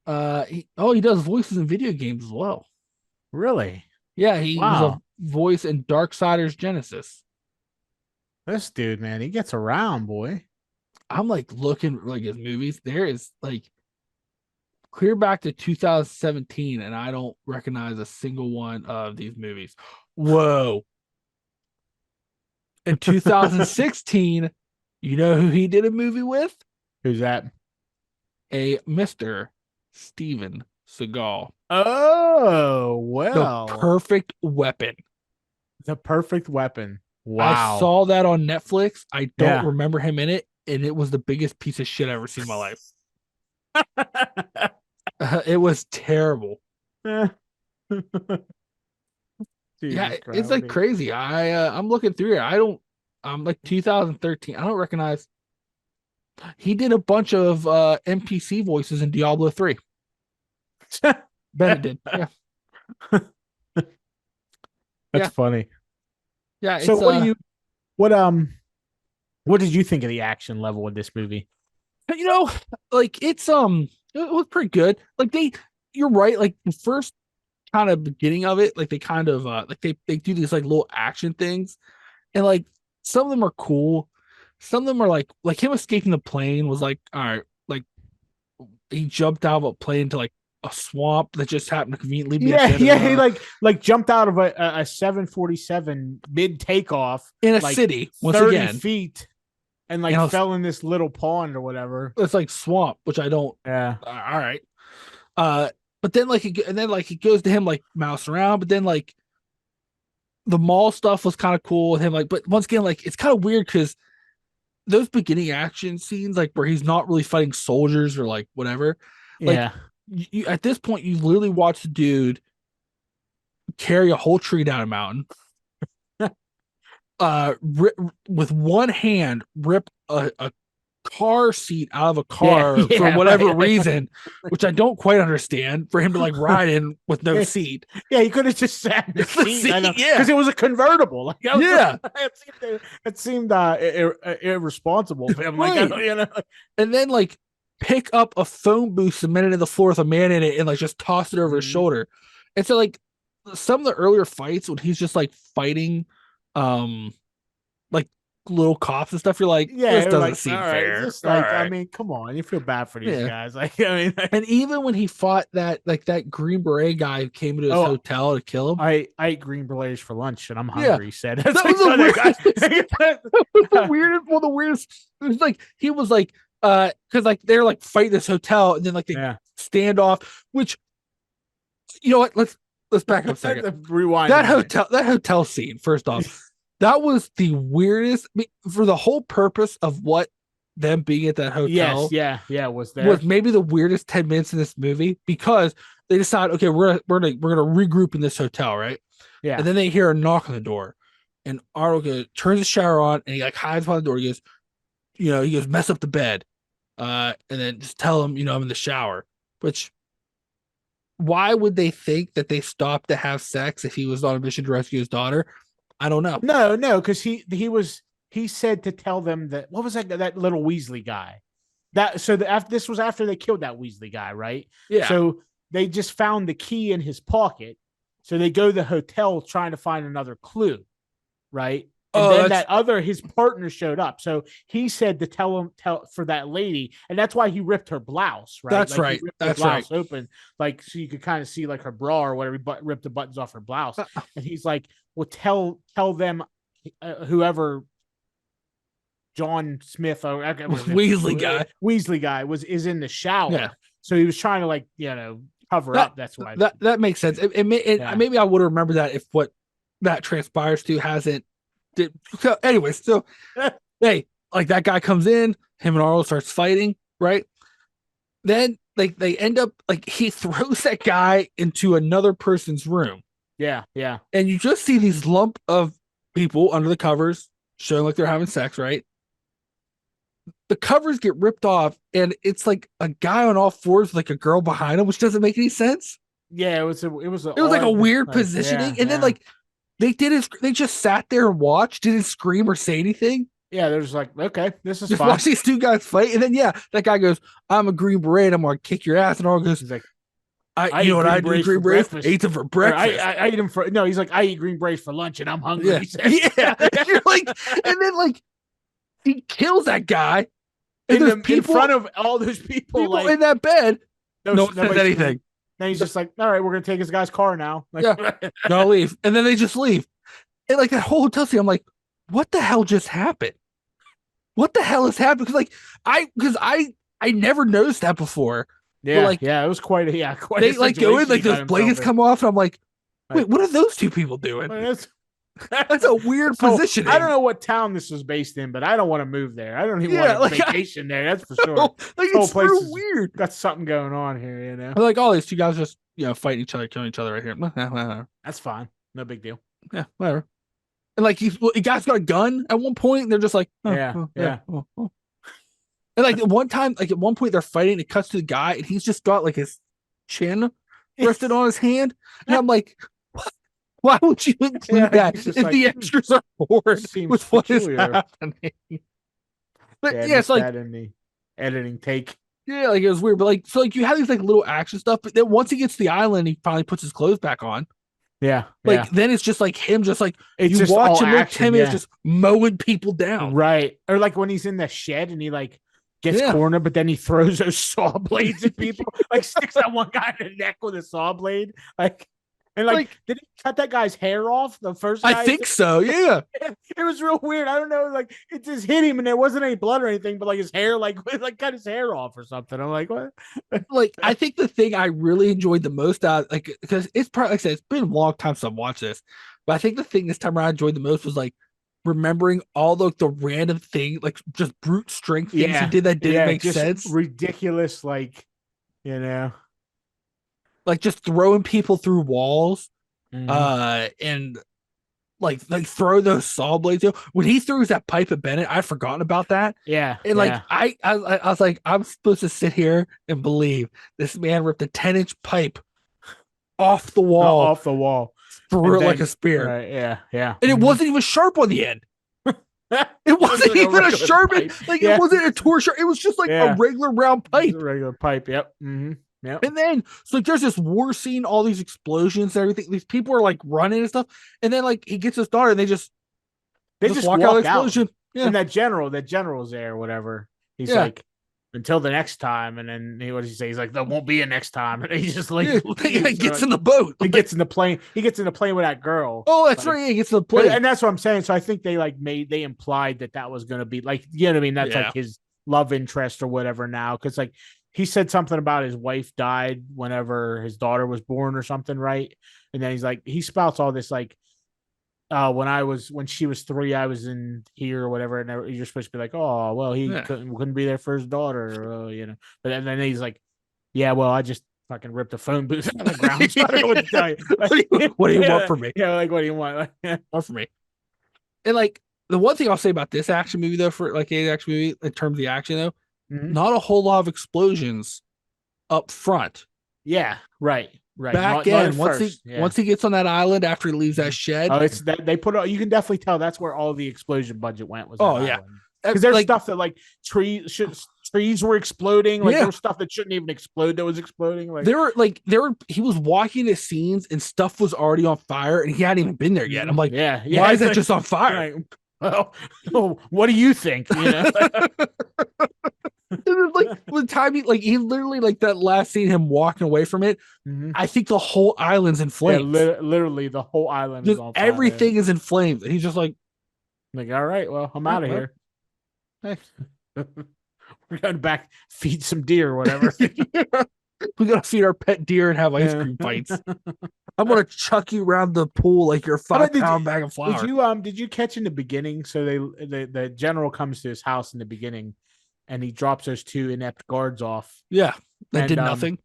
S1: He does voices in video games as well.
S2: Really?
S1: Yeah, he was
S2: Wow.
S1: a voice in Darksiders Genesis.
S2: This dude, man, he gets around, boy.
S1: I'm like looking like his movies. There is like clear back to 2017, and I don't recognize a single one of these movies. Whoa. In 2016, you know who he did a movie with?
S2: Who's that?
S1: A Mr. Steven Seagal.
S2: Oh, well.
S1: The Perfect Weapon.
S2: The Perfect Weapon.
S1: I
S2: Wow.
S1: saw that on Netflix. I don't
S2: Yeah.
S1: remember him in it, and it was the biggest piece of shit I've ever seen in my life. It was terrible.
S2: Jesus
S1: Yeah, it's
S2: Christ.
S1: like crazy. I'm looking through it. I'm like 2013. I don't recognize. He did a bunch of NPC voices in Diablo 3. Bennett did. Yeah.
S2: That's funny.
S1: Yeah.
S2: So what did you think of the action level of this movie?
S1: Like it was pretty good. Like you're right. Like the first kind of beginning of it, like they kind of like they do these like little action things, and like some of them are cool. Some of them are like him escaping the plane was like, all right, like he jumped out of a plane to like a swamp that just happened to conveniently be
S2: he like jumped out of a 747 mid takeoff
S1: in a
S2: like
S1: city once
S2: 30
S1: again.
S2: feet and like fell in this little pond or whatever.
S1: It's like swamp, which I don't.
S2: Yeah.
S1: All right. But then like it goes to him like mouse around, but then like the mall stuff was kind of cool with him. Like, but once again, like it's kind of weird because those beginning action scenes, like where he's not really fighting soldiers or like whatever. Like,
S2: Yeah.
S1: You at this point, you literally watch the dude carry a whole tree down a mountain. With one hand, rip a car seat out of a car for whatever reason, which I don't quite understand. For him to like ride in with no seat.
S2: Yeah, he could have just sat in the seat. I know,
S1: yeah,
S2: because it was a convertible. Like,
S1: yeah,
S2: it seemed irresponsible for him.
S1: Right.
S2: Like,
S1: and then like pick up a phone booth cemented in the floor with a man in it and like just toss it over his shoulder. And so like some of the earlier fights when he's just like fighting um like little cops and stuff. You're like,
S2: Yeah,
S1: this
S2: they're
S1: doesn't
S2: like, all
S1: seem
S2: right, it's
S1: fair.
S2: just
S1: All
S2: like, I
S1: right.
S2: mean, come on, you feel bad for these
S1: Yeah.
S2: guys. Like, I mean,
S1: And even when he fought that Green Beret guy who came into his
S2: oh,
S1: hotel to kill him.
S2: I ate green berets for lunch and I'm
S1: Yeah.
S2: hungry. He said,
S1: That
S2: "That's
S1: was
S2: like
S1: the
S2: so that guy."
S1: weirdest. That was the weirdest. One of the weirdest. It was like he was like, because like they're like fighting this hotel, and then like they
S2: Yeah,
S1: stand off. Which, you know what? Let's back up a second.
S2: rewind a minute.
S1: That hotel scene. First off, that was the weirdest. I mean, for the whole purpose of what them being at that
S2: Yes,
S1: hotel
S2: yeah, was
S1: was
S2: there.
S1: maybe the weirdest 10 minutes in this movie because they decide, okay, we're gonna regroup in this hotel, right?
S2: Yeah,
S1: And then they hear a knock on the door, and Arnold turns the shower on, and he like hides behind the door. He goes, he goes, mess up the bed, and then just tell him, I'm in the shower. Which, why would they think that they stopped to have sex if he was on a mission to rescue his daughter? I don't know.
S2: no, because he said to tell them that what was that little Weasley guy that so the, after this was after they killed that Weasley guy, right?
S1: Yeah.
S2: So they just found the key in his pocket. So they go to the hotel trying to find another clue, right? And then his partner showed up. So he said to tell for that lady, and that's why he ripped her blouse, right?
S1: That's
S2: like
S1: right.
S2: He ripped
S1: That's
S2: her blouse
S1: right.
S2: open, like so you could kind of see like her bra or whatever. But ripped the buttons off her blouse, and he's like, "Well, tell them, whoever John Smith or Weasley guy is in the shower."
S1: Yeah.
S2: So he was trying to like cover up. That's why
S1: that makes sense. Maybe I would remember that if what that transpires to hasn't did. So, anyways, so hey, like that guy comes in, him and Arnold starts fighting, right? Then like they end up like he throws that guy into another person's room.
S2: Yeah.
S1: And you just see these lump of people under the covers showing like they're having sex, right? The covers get ripped off, and it's like a guy on all fours with like a girl behind him, which doesn't make any sense.
S2: Yeah, it was
S1: like a weird positioning, and then like they just sat there and watched, didn't scream or say anything.
S2: Yeah, they're just like, okay, this is
S1: just
S2: fine.
S1: Watch these two guys fight, and then that guy goes, "I'm a Green Beret, I'm gonna kick your ass," and all goes,
S2: he's like,
S1: I you know what I do? Green Berets, ate them for breakfast.
S2: I eat them for no. He's like, I eat Green Berets for lunch, and I'm hungry.
S1: Yeah. You're like, and then like he kills that guy. And there's people
S2: in front of all those people like,
S1: in that bed. No one says anything.
S2: Then he's just like, all right, we're gonna take this guy's car now. Like,
S1: gotta leave. And then they just leave. And like that whole hotel scene, I'm like, what the hell just happened? What the hell has happened? Because I never noticed that before.
S2: Yeah, it was quite
S1: they like go in, like those blankets come off, and I'm like, wait, what are those two people doing? That's a weird position.
S2: I don't know what town this was based in, but I don't want to move there. I don't even want to vacation there. That's for sure.
S1: Like it's so weird.
S2: Got something going on here,
S1: Like all these two guys just fighting each other, killing each other right here.
S2: That's fine. No big deal.
S1: Yeah, whatever. And like he guy's got a gun at one point. And they're just like,
S2: yeah.
S1: And like at one point they're fighting. It cuts to the guy, and he's just got like his chin rested on his hand, and I'm like, what? Why would you include that if the extras are bored with what is happening? But it's like
S2: that in the editing take.
S1: Yeah, like it was weird, but like so, like you have these like little action stuff, but then once he gets to the island, he finally puts his clothes back on.
S2: Yeah,
S1: then it's just like him, just like
S2: it's
S1: you
S2: just
S1: watch him
S2: action,
S1: 10 minutes just mowing people down,
S2: right? Or like when he's in the shed and he like gets cornered, but then he throws those saw blades at people, like sticks that one guy in the neck with a saw blade, like. And like, did he cut that guy's hair off? The first guy?
S1: I think so, yeah.
S2: It was real weird. I don't know, like it just hit him and there wasn't any blood or anything, but like his hair, like cut his hair off or something. I'm like, what?
S1: Like, I think the thing I really enjoyed the most out, like, because it's probably, like I said, it's been a long time since I've watched this, but I think the thing this time around I enjoyed the most was like remembering all the random thing, like just brute strength things he did that didn't make sense.
S2: Ridiculous, like,
S1: like just throwing people through walls,
S2: mm-hmm.
S1: And like throw those saw blades. When he throws that pipe at Bennett, I'd forgotten about that.
S2: Yeah,
S1: and like I was like, I'm supposed to sit here and believe this man ripped a 10-inch pipe off the wall, threw it like a spear.
S2: Right, yeah,
S1: and it wasn't even sharp on the end. It wasn't even a sharp, like it wasn't a tour sharp. It was just like a regular round pipe.
S2: A regular pipe. Yep. Mm-hmm. Yep.
S1: And then so like there's this war scene, all these explosions and everything. These people are like running and stuff. And then like he gets his daughter and they just
S2: They
S1: Just
S2: just
S1: walk out of the
S2: walk out.
S1: explosion. Yeah.
S2: And that general's there or whatever. He's
S1: Yeah.
S2: like, until the next time. And then what does he say? He's like, there won't be a next time. And he just like
S1: Yeah. He gets in the boat.
S2: He gets in the plane. He gets in the plane with that girl.
S1: Oh, that's
S2: like,
S1: right. Yeah, he gets in the plane.
S2: And that's what I'm saying. So I think they they implied that was going to be like, you know what I mean? That's like his love interest or whatever now. Cause like he said something about his wife died whenever his daughter was born or something. Right. And then he's like, he spouts all this like, when she was 3, I was in here or whatever, and you're supposed to be like, oh, well, he couldn't be there for his daughter, you know. But then he's like, yeah, well, I just fucking ripped a phone booth on the ground. So I don't know what to tell you. Like,
S1: what do you want from me?
S2: Yeah, like what do you want?
S1: Want from me? And like the one thing I'll say about this action movie though, for like an action movie in terms of the action though, not a whole lot of explosions up front.
S2: Yeah, right.
S1: Back end, once he gets on that island after he leaves that shed.
S2: Oh, it's that they put. You can definitely tell that's where all the explosion budget went. Was because there's stuff that like trees were exploding. Like there was stuff that shouldn't even explode that was exploding. Like
S1: he was walking to scenes and stuff was already on fire and he hadn't even been there yet. I'm like, why is that just on fire?
S2: Like, well, what do you think? You know.
S1: Like the time he literally like that last scene, him walking away from it. I think the whole island's in flames.
S2: Yeah, literally the whole island is on fire.
S1: Everything is in flames. And he's just like,
S2: all right, well, I'm out of here. Hey. We're going back feed some deer or whatever.
S1: We gotta feed our pet deer and have ice cream fights. I'm gonna chuck you around the pool like you're a 5-pound bag of flour.
S2: Did you catch in the beginning? So the general comes to his house in the beginning. And he drops those 2 inept guards off.
S1: Yeah, they did nothing.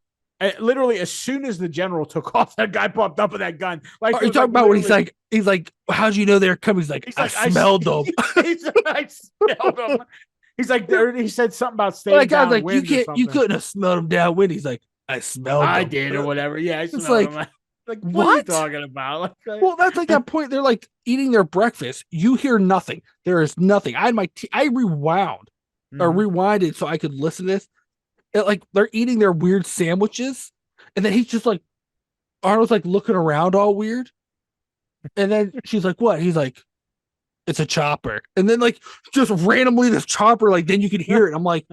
S2: Literally, as soon as the general took off, that guy popped up with that gun. Like,
S1: are you talking about when he's like, how'd you know they were coming? He's like, I smelled them.
S2: I smelled them. He's like, he said something about staying downwind. Like,
S1: you couldn't have smelled them downwind. He's like, I smelled them.
S2: I did or whatever. Yeah, I smelled them. Like, what are you talking about?
S1: Well, that's like that point. They're like eating their breakfast. You hear nothing. There is nothing. I had I rewound. Or rewinded so I could listen to this. Like they're eating their weird sandwiches, and then he's just like, Arnold's like looking around all weird, and then she's like, "What?" He's like, "It's a chopper," and then like just randomly this chopper, like then you could hear it. I'm like,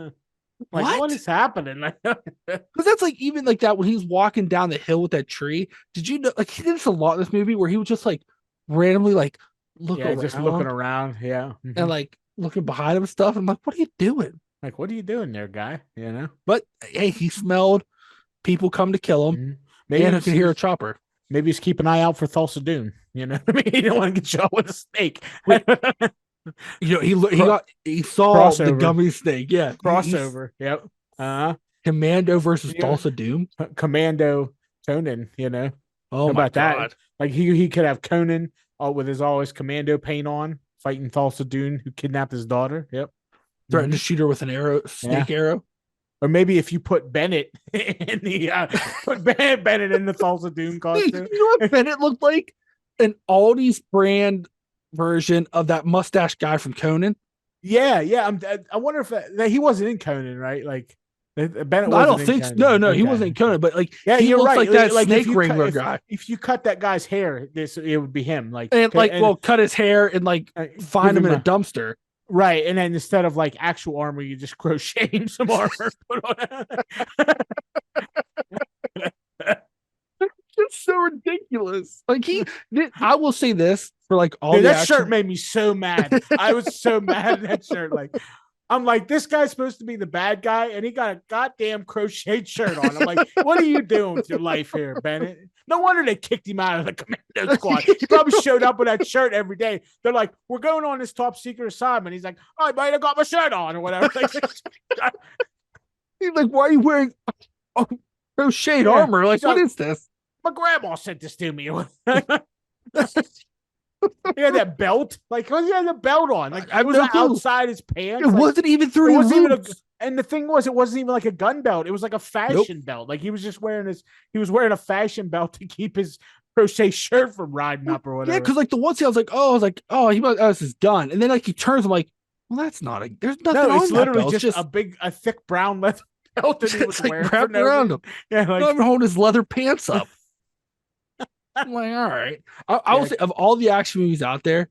S2: what is happening?
S1: Because that's like even like that when he's walking down the hill with that tree. Did you know? Like he did this a lot in this movie where he would just like randomly like look around,
S2: just looking around,
S1: and like looking behind him and stuff. I'm like, what are you doing?
S2: Like, what are you doing there, guy? You know?
S1: But hey, he smelled people come to kill him. Maybe he can hear a chopper.
S2: Maybe he's keep an eye out for Thulsa Doom. You know what I mean? He don't want to get shot with a snake.
S1: You know, he saw the gummy snake. Yeah.
S2: Crossover. Yep.
S1: Commando versus Thulsa Doom.
S2: Commando Conan, you know.
S1: Oh, how about that?
S2: Like he could have Conan with all his commando paint on, fighting Thulsa Doom, who kidnapped his daughter. Yep.
S1: Threatened to shoot her with an arrow, snake arrow.
S2: Or maybe if you put Bennett in the Bennett in the Thulsa Doom costume.
S1: You know what Bennett looked like? An Aldi's brand version of that mustache guy from Conan.
S2: Yeah. I wonder if that he wasn't in Conan, right? Like Bennett.
S1: I don't think so. No, he wasn't in Conan, but like
S2: he
S1: looks
S2: right.
S1: like that snake wrangler guy.
S2: If you cut that guy's hair, it would be him. Like
S1: cut his hair and like find him in a dumpster.
S2: Right, and then instead of like actual armor, you just crochet some armor.
S1: It's so ridiculous. Like I will say this for like all
S2: Dude, that shirt made me so mad. I was so mad at that shirt. Like, I'm like, this guy's supposed to be the bad guy, and he got a goddamn crocheted shirt on. I'm like, what are you doing with your life here, Bennett? No wonder they kicked him out of the Commando squad. He probably showed up with that shirt every day. They're like, we're going on this top secret assignment. He's like, I might have got my shirt on or whatever.
S1: He's like, why are you wearing crocheted armor? Like, what is this?
S2: My grandma sent this to me. He had that belt. Like, he had a belt on. Like, it was outside his pants.
S1: It wasn't even through his loops.
S2: And the thing was, it wasn't even like a gun belt. It was like a fashion belt. Like, he was just wearing a fashion belt to keep his crochet shirt from riding up or whatever.
S1: Yeah, because like the one scene, I was like, he must have his gun. And then like he turns, I'm like, well, that's not there's nothing on
S2: it's
S1: that
S2: literally
S1: belt.
S2: just a thick brown leather belt that he was wearing.
S1: Wrapped around him.
S2: Yeah, like,
S1: not even holding his leather pants up. I'm like, all right. I will say, of all the action movies out there,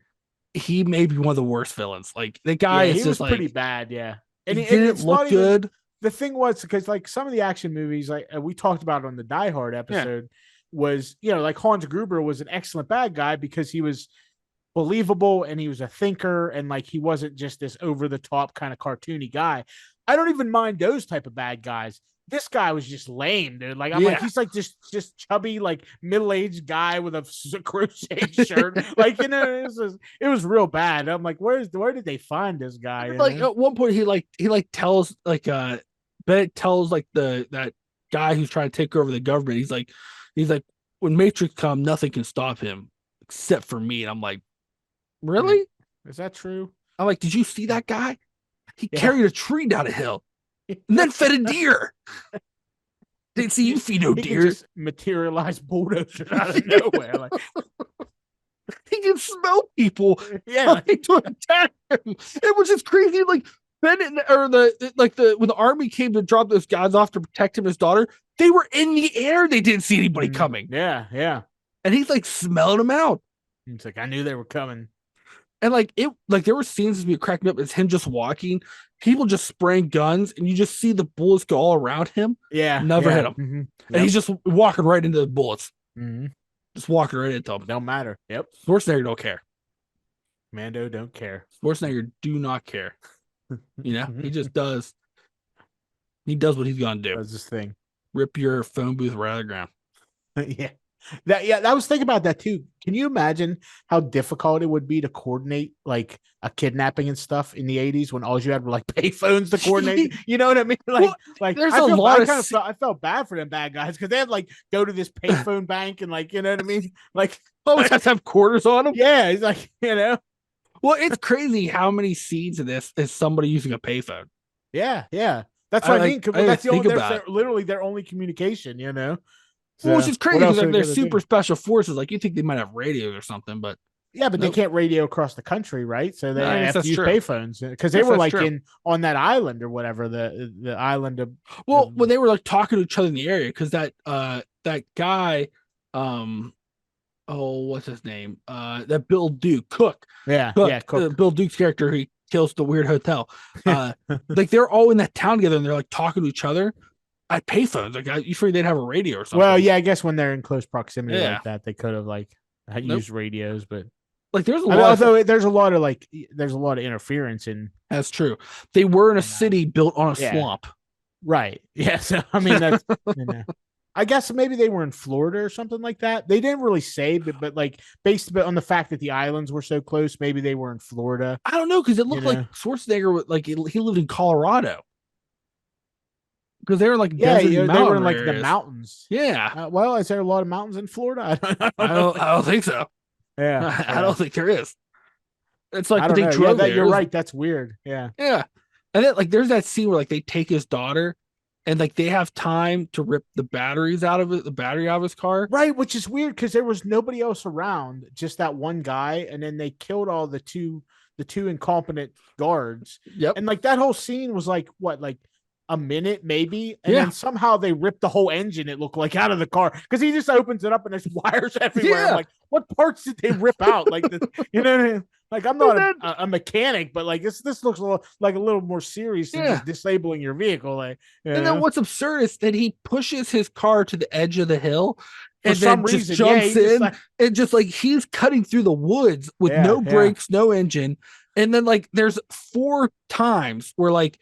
S1: he may be one of the worst villains. Like the guy
S2: Yeah,
S1: is
S2: he was
S1: just
S2: pretty
S1: like
S2: bad. Yeah,
S1: he
S2: and
S1: didn't
S2: it's not
S1: look
S2: even
S1: good.
S2: the thing was because like some of the action movies, like we talked about on the Die Hard
S1: Yeah,
S2: episode, was like Hans Gruber was an excellent bad guy because he was believable and he was a thinker and like he wasn't just this over the top kind of cartoony guy. I don't even mind those type of bad guys. This guy was just lame, dude. Like I'm like
S1: yeah.
S2: he's like just chubby, like middle-aged guy with a crochet shirt. Like it was real bad. I'm like, where did they find this guy?
S1: Like at one point he tells Bennett tells like the that guy who's trying to take over the government. He's like when Matrix come, nothing can stop him except for me. And I'm like, really?
S2: Is that true?
S1: I'm like, did you see that guy? He
S2: Yeah.
S1: carried a tree down a hill and then fed a deer. Didn't see you feed no
S2: He could
S1: deer.
S2: just materialize bulldozers out of nowhere. Like,
S1: He can smell people
S2: yeah,
S1: trying to attack him. It was just crazy. Like Bennett or the when the army came to drop those guys off to protect him and his daughter, they were in the air. They didn't see anybody coming.
S2: Yeah.
S1: And he's like smelling them out.
S2: It's like I knew they were coming.
S1: And like there were scenes that cracked me up. It's him just walking, people just spraying guns, and you just see the bullets go all around him.
S2: Yeah,
S1: Never hit him.
S2: Mm-hmm. Yep.
S1: And he's just walking right into the bullets.
S2: Mm-hmm.
S1: Just walking right into them.
S2: Don't matter. Yep.
S1: Schwarzenegger don't care.
S2: Mando don't care.
S1: Schwarzenegger do not care. He just does. He does what he's gonna do.
S2: That's this thing.
S1: Rip your phone booth right out of the ground.
S2: Yeah. I was thinking about that too. Can you imagine how difficult it would be to coordinate like a kidnapping and stuff in the 80s when all you had were like payphones to coordinate? You know what I mean? Like
S1: there's
S2: I
S1: a lot of
S2: I felt bad for them bad guys because they had like go to this payphone bank and like you know what I mean? Like
S1: always has to have quarters on them.
S2: Yeah, it's like
S1: Well, it's crazy how many scenes of this is somebody using a payphone.
S2: Yeah. That's what I mean. That's literally their only communication,
S1: So, which is crazy because they're super special forces. Like you think they might have radios or something, but
S2: yeah, but they can't radio across the country, right? So they have to use payphones because they were like on that island or whatever the island of.
S1: Well, when they were like talking to each other in the area, because that guy, what's his name? That Bill Duke Cook.
S2: Yeah, Cook.
S1: Bill Duke's character, he kills the weird hotel. Like they're all in that town together and they're like talking to each other. At payphones, like you figured they'd have a radio or something.
S2: Well, yeah, I guess when they're in close proximity like that, they could have like used radios, but
S1: like there's a lot.
S2: There's a lot of interference in.
S1: That's true. They were in a city built on a swamp,
S2: right? Yeah, so I mean that's. I guess maybe they were in Florida or something like that. They didn't really say, but like based on the fact that the islands were so close, maybe they were in Florida.
S1: I don't know because it looked like Schwarzenegger, like he lived in Colorado. Because they were like
S2: they were in like areas. The mountains.
S1: Yeah.
S2: Well, is there a lot of mountains in Florida?
S1: I don't think so.
S2: Yeah.
S1: I don't think there is. It's like they drove
S2: there. You're right. That's weird. Yeah.
S1: Yeah. And then like there's that scene where like they take his daughter and like they have time to rip the battery out of his car.
S2: Right, which is weird because there was nobody else around, just that one guy, and then they killed all the two incompetent guards.
S1: Yep.
S2: And like that whole scene was like what, like a minute maybe, and then somehow they ripped the whole engine, it looked like, out of the car because he just opens it up and there's wires everywhere. I'm like, what parts did they rip out? Like you know what I mean? Like I'm not a mechanic, but like this looks like a little more serious than just disabling your vehicle. Like,
S1: and then what's absurd is that he pushes his car to the edge of the hill and then just jumps in and just like he's cutting through the woods with no brakes, no engine, and then like there's 4 times where like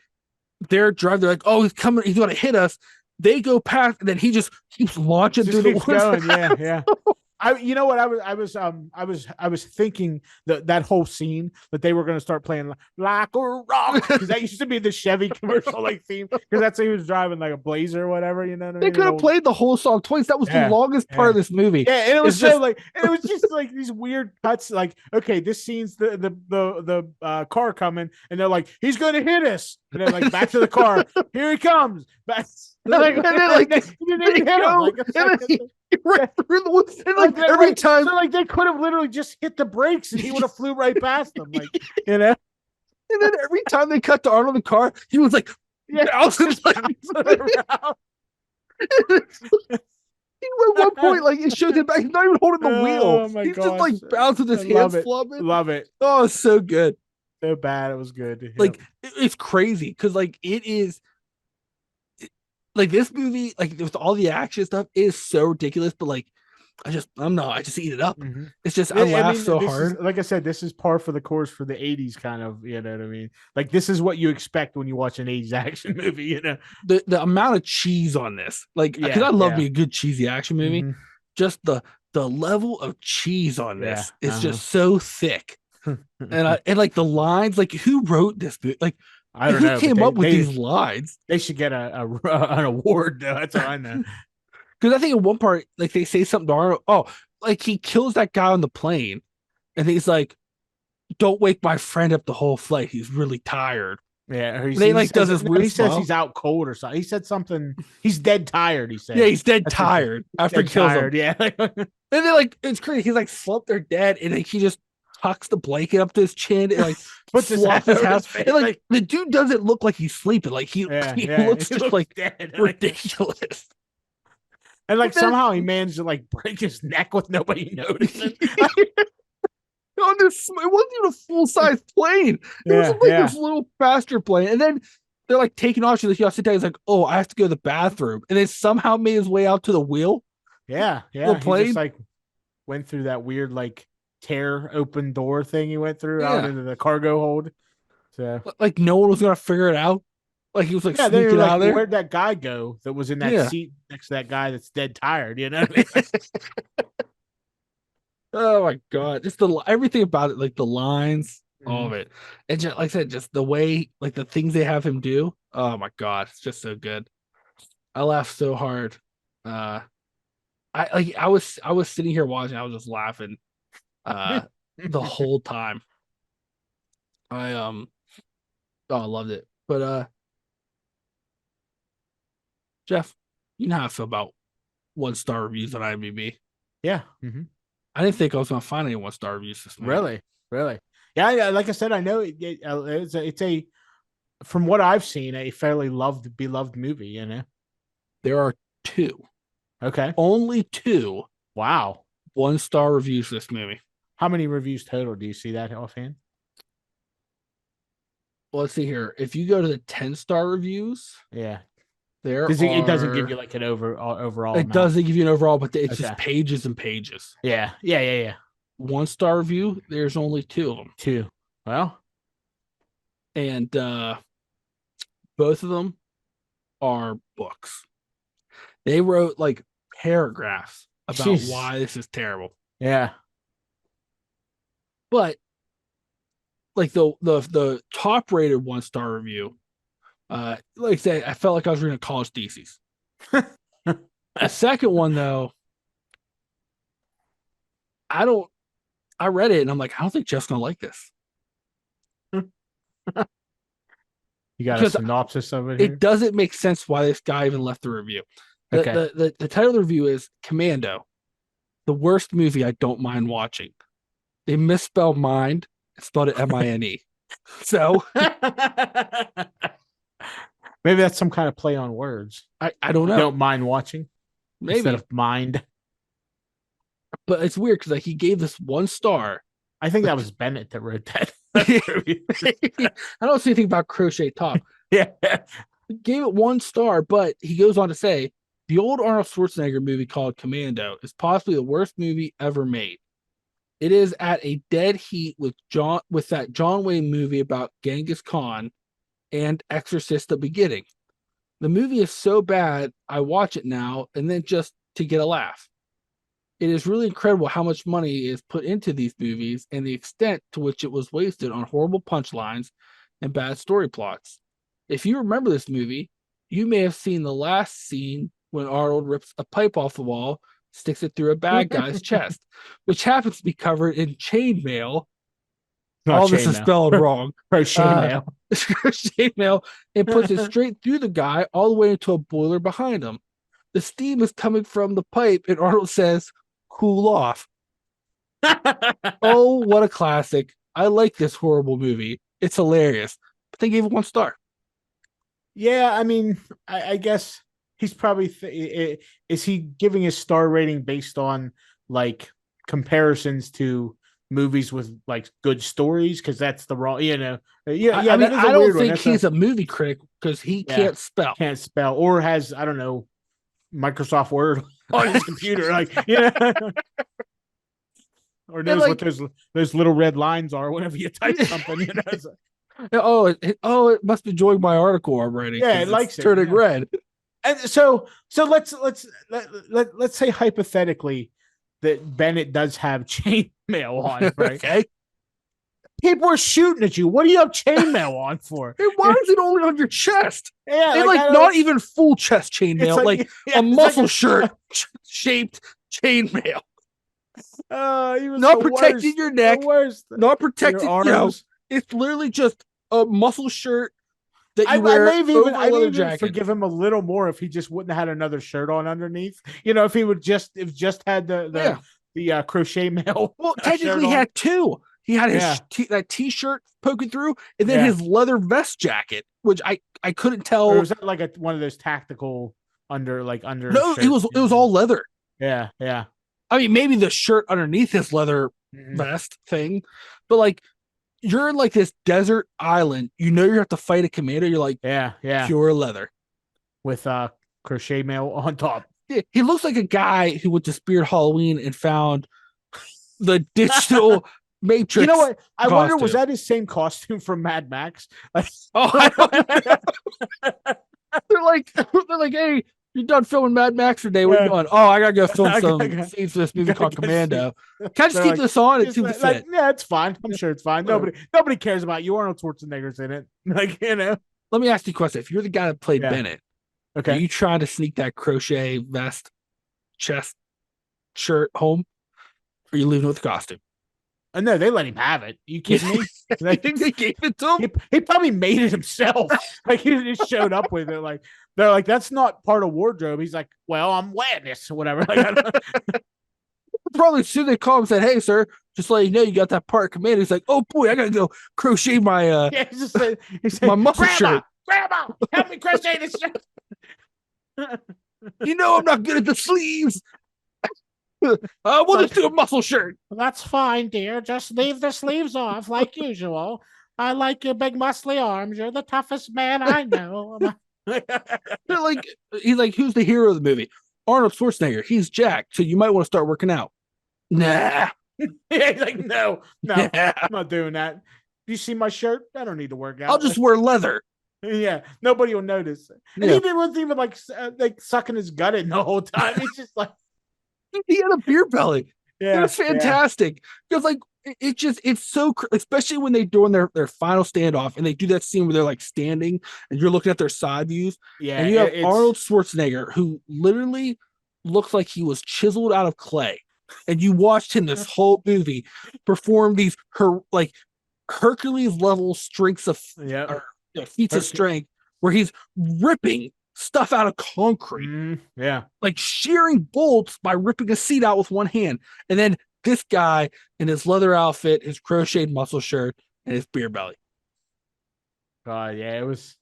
S1: they're driving, they're like, oh, he's coming, he's going to hit us. They go past, and then he just keeps launching through the woods.
S2: Yeah. You know what I was thinking that whole scene that they were going to start playing like a rock because that used to be the Chevy commercial like theme because that's how he was driving like a Blazer or whatever, you know what I mean?
S1: They could have played the whole song twice. That was the longest part of this movie.
S2: Yeah, and it was it was just like these weird cuts. Like, okay, this scene's the car coming, and they're like, he's going to hit us, and then like back to the car, here he comes. Back,
S1: right through the woods. And like every time,
S2: so like they could have literally just hit the brakes and he would have flew right past them, like you know.
S1: And then every time they cut to Arnold in the car, he was like, he At one point, like it shows him back, he's not even holding the wheel.
S2: Oh my
S1: He's just like
S2: gosh.
S1: bouncing
S2: I
S1: his
S2: love
S1: hands,
S2: it.
S1: flubbing.
S2: Love it.
S1: Oh, it's so good.
S2: So bad. It was good. Yep.
S1: Like it's crazy because like it is like this movie, like with all the action stuff, is so ridiculous. But like, I just eat it up.
S2: Mm-hmm.
S1: It's just I
S2: I
S1: laugh
S2: mean,
S1: so
S2: this is
S1: hard.
S2: like I said, this is par for the course for the '80s kind of. You know what I mean? Like this is what you expect when you watch an '80s action movie. You know?
S1: The amount of cheese on this, like because
S2: Yeah,
S1: I love
S2: yeah,
S1: me a good cheesy action movie.
S2: mm-hmm.
S1: Just the level of cheese on
S2: Yeah.
S1: this is just so thick. And like the lines, like who wrote this movie? Like
S2: I don't
S1: who
S2: know, but
S1: came up with these lines?
S2: they should get an award. Though. That's all I know.
S1: Because I think in one part, like they say something to Arnold. Oh, like he kills that guy on the plane, and he's like, "Don't wake my friend up the whole flight. He's really tired."
S2: Yeah,
S1: And they like does
S2: says
S1: this
S2: no,
S1: weird
S2: he says
S1: smile.
S2: he's out cold or something. He said something. He's dead tired. He
S1: Yeah,
S2: said
S1: he's dead
S2: that's what he said.
S1: tired after he
S2: Dead
S1: kills
S2: tired.
S1: him.
S2: Yeah.
S1: And then like it's crazy. He's like slumped there dead, and like he just tucks the blanket up to his chin and like
S2: Puts his
S1: flops
S2: hat
S1: his
S2: over
S1: hat.
S2: his face.
S1: And like the dude doesn't look like he's sleeping. Like he
S2: Yeah,
S1: he
S2: yeah.
S1: looks
S2: He
S1: just
S2: looks
S1: like
S2: dead.
S1: ridiculous.
S2: And like
S1: But then,
S2: somehow he managed to like break his neck with nobody noticing.
S1: on this, it wasn't even a full size plane. It was
S2: Yeah,
S1: like
S2: yeah,
S1: this little faster plane, and then they're like taking off. She's like, "You have to sit down." He's like, "Oh, I have to go to the bathroom," and then somehow made his way out to the wheel
S2: yeah,
S1: of
S2: yeah.
S1: the
S2: He just
S1: plane.
S2: like went through that weird like tear open door thing he went through out
S1: Yeah,
S2: into the cargo hold. So
S1: like no one was gonna figure it out. Like he was like
S2: yeah, then you're
S1: sneaking out
S2: like,
S1: of
S2: well,
S1: there.
S2: where'd that guy go that was in that
S1: Yeah.
S2: seat next to that guy that's dead tired? You know what I mean?
S1: Oh my god, just the everything about it, like the lines, all
S2: Mhm.
S1: of it, and just like I said, just the way, like the things they have him do. Oh my god, it's just so good. I laughed so hard. Uh, I was sitting here watching. I was just laughing. The whole time. I oh, I loved it. But Jeff, you know how I feel about 1-star reviews on IMDb.
S2: Yeah. Mm-hmm.
S1: I didn't think I was gonna find any 1-star reviews this movie.
S2: Really, really. Yeah, yeah. Like I said, I know it's a from what I've seen a fairly beloved movie. You know.
S1: There are two,
S2: Okay.
S1: only two
S2: Wow.
S1: 1-star reviews for this movie.
S2: How many reviews total do you see that offhand?
S1: Well, let's see here. If you go to the 10-star reviews,
S2: Yeah.
S1: there
S2: Because it doesn't give
S1: are.
S2: you like an overall
S1: It
S2: amount.
S1: doesn't give you an overall, but it's
S2: Okay.
S1: just pages and pages.
S2: Yeah. Yeah. Yeah. Yeah.
S1: 1-star review, there's only two of them.
S2: Two. Well.
S1: And both of them are books. They wrote like paragraphs about
S2: Jeez.
S1: why this is terrible.
S2: Yeah.
S1: But like the top rated 1-star review, like I said, I felt like I was reading a college thesis. The second one though, I read it and I'm like, I don't think Jeff's gonna like this.
S2: You got a
S1: Because
S2: synopsis of it
S1: it
S2: here?
S1: doesn't make sense why this guy even left the review.
S2: Okay.
S1: The title of the review is Commando, the worst movie I don't mind watching. They misspelled mind and spelled it MINE. So
S2: Maybe that's some kind of play on words.
S1: I don't know.
S2: Don't mind watching instead
S1: Maybe.
S2: of mind.
S1: But it's weird because like he gave this 1 star.
S2: I think that was Bennett that wrote that.
S1: I don't see anything about Crochet Top.
S2: Yeah.
S1: He gave it 1 star, but he goes on to say the old Arnold Schwarzenegger movie called Commando is possibly the worst movie ever made. It is at a dead heat with that John Wayne movie about Genghis Khan and Exorcist the beginning. The movie is so bad I watch it now and then just to get a laugh. It is really incredible how much money is put into these movies and the extent to which it was wasted on horrible punchlines and bad story plots. If you remember this movie, you may have seen the last scene when Arnold rips a pipe off the wall, sticks it through a bad guy's chest, which happens to be covered in chainmail. All this is spelled wrong.
S2: Crochet
S1: Chainmail, and puts it straight through the guy all the way into a boiler behind him. The steam is coming from the pipe, and Arnold says, "Cool off." Oh, what a classic. I like this horrible movie. It's hilarious. But they gave it 1 star.
S2: Yeah, I mean, I guess he's probably is he giving his star rating based on like comparisons to movies with like good stories? Because that's the wrong,
S1: I mean,
S2: that is a
S1: I don't
S2: weird one.
S1: think
S2: That's
S1: he's a movie critic because he
S2: yeah,
S1: can't spell.
S2: can't spell or has, I don't know, Microsoft Word on his computer, like yeah, or
S1: And
S2: knows what
S1: like,
S2: those little red lines are whenever you type something.
S1: it must be enjoying my article I'm writing
S2: Yeah,
S1: because
S2: it
S1: it's
S2: likes it.
S1: turning
S2: Yeah.
S1: red.
S2: And so let's say hypothetically that Bennett does have chainmail on, right?
S1: Okay.
S2: People are shooting at you. What do you have chainmail on for?
S1: And why is it only on your chest?
S2: Yeah,
S1: And
S2: like
S1: like
S2: I
S1: not
S2: don't.
S1: even full chest
S2: It's
S1: chainmail,
S2: like
S1: like
S2: yeah,
S1: a
S2: it's like
S1: muscle shirt shaped chainmail.
S2: he was
S1: Not
S2: the
S1: protecting
S2: worst.
S1: your
S2: The
S1: neck,
S2: worst.
S1: not
S2: Your
S1: protecting,
S2: arms.
S1: it's literally just a muscle shirt that you
S2: I
S1: wear
S2: may have even
S1: over a
S2: I may
S1: leather
S2: even
S1: jacket.
S2: forgive him a little more if he just wouldn't have had another shirt on underneath. If he would just had the crochet mail.
S1: Well, technically, he
S2: on.
S1: had two. He had his
S2: Yeah.
S1: that T-shirt poking through, and then
S2: Yeah.
S1: his leather vest jacket, which I couldn't
S2: Or
S1: tell.
S2: was that like one of those tactical under
S1: No,
S2: shirts?
S1: it was all leather.
S2: Yeah, yeah.
S1: I mean, maybe the shirt underneath his leather
S2: Mhm.
S1: vest thing, but like you're in like this desert island. You know you have to fight a commando. You're like
S2: Yeah, yeah.
S1: pure leather
S2: With crochet mail on top.
S1: Yeah, he looks like a guy who went to Spirit Halloween and found the digital Matrix.
S2: You know what? I wonder, was
S1: costume.
S2: that his same costume from Mad Max?
S1: Oh, I don't know. they're like, hey, you're done filming Mad Max today. What are you doing? Oh, I gotta go film some scenes for this movie called Commando. Can I just keep
S2: like,
S1: this on and see the fit?
S2: Yeah, it's fine. I'm sure it's fine. Nobody cares about you. Arnold Schwarzenegger's in it.
S1: Let me ask you a question. If you're the guy that played Bennett, are
S2: Okay.
S1: you trying to sneak that crochet vest, chest, shirt home? Or are you leaving with the costume?
S2: No, they let him have it. You kidding me?
S1: They gave it to him.
S2: He probably made it himself. Like he just showed up with it. Like they're like, that's not part of wardrobe. He's like, well, I'm wearing this or whatever. Like,
S1: Probably as soon as they call him and said, hey, sir, just let you know you got that part command. He's like, oh boy, I gotta go crochet my
S2: yeah, he said,
S1: my muscle
S2: Grandma,
S1: shirt.
S2: Grandma, help me crochet this shirt.
S1: You know I'm not good at the sleeves. We'll just do a muscle shirt.
S2: That's fine, dear. Just leave the sleeves off like usual. I like your big muscly arms. You're the toughest man I know.
S1: They're like, he's like, who's the hero of the movie? Arnold Schwarzenegger. He's jacked, so you might want to start working out. Nah.
S2: Yeah, he's like, no, I'm not doing that. You see my shirt? I don't need to work out.
S1: I'll just wear leather.
S2: Yeah, nobody will notice. And he wasn't even like sucking his gut in the whole time. He's just like,
S1: he had a beer belly.
S2: Yeah,
S1: it was fantastic because like it's so, especially when they doing their final standoff and they do that scene where they're like standing and you're looking at their side views.
S2: Yeah,
S1: and you have Arnold Schwarzenegger who literally looks like he was chiseled out of clay, and you watched him this whole movie perform these Hercules level strengths of feats of strength where he's ripping stuff out of concrete. Like shearing bolts by ripping a seat out with one hand. And then this guy in his leather outfit, his crocheted muscle shirt, and his beer belly.
S2: God, yeah, it was.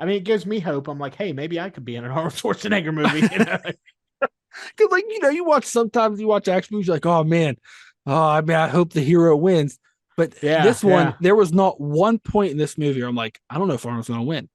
S2: I mean, it gives me hope. I'm like, hey, maybe I could be in an Arnold Schwarzenegger movie.
S1: Because, like, you watch action movies, you're like, oh man, I mean, I hope the hero wins. But this one, there was not one point in this movie where I'm like, I don't know if Arnold's going to win.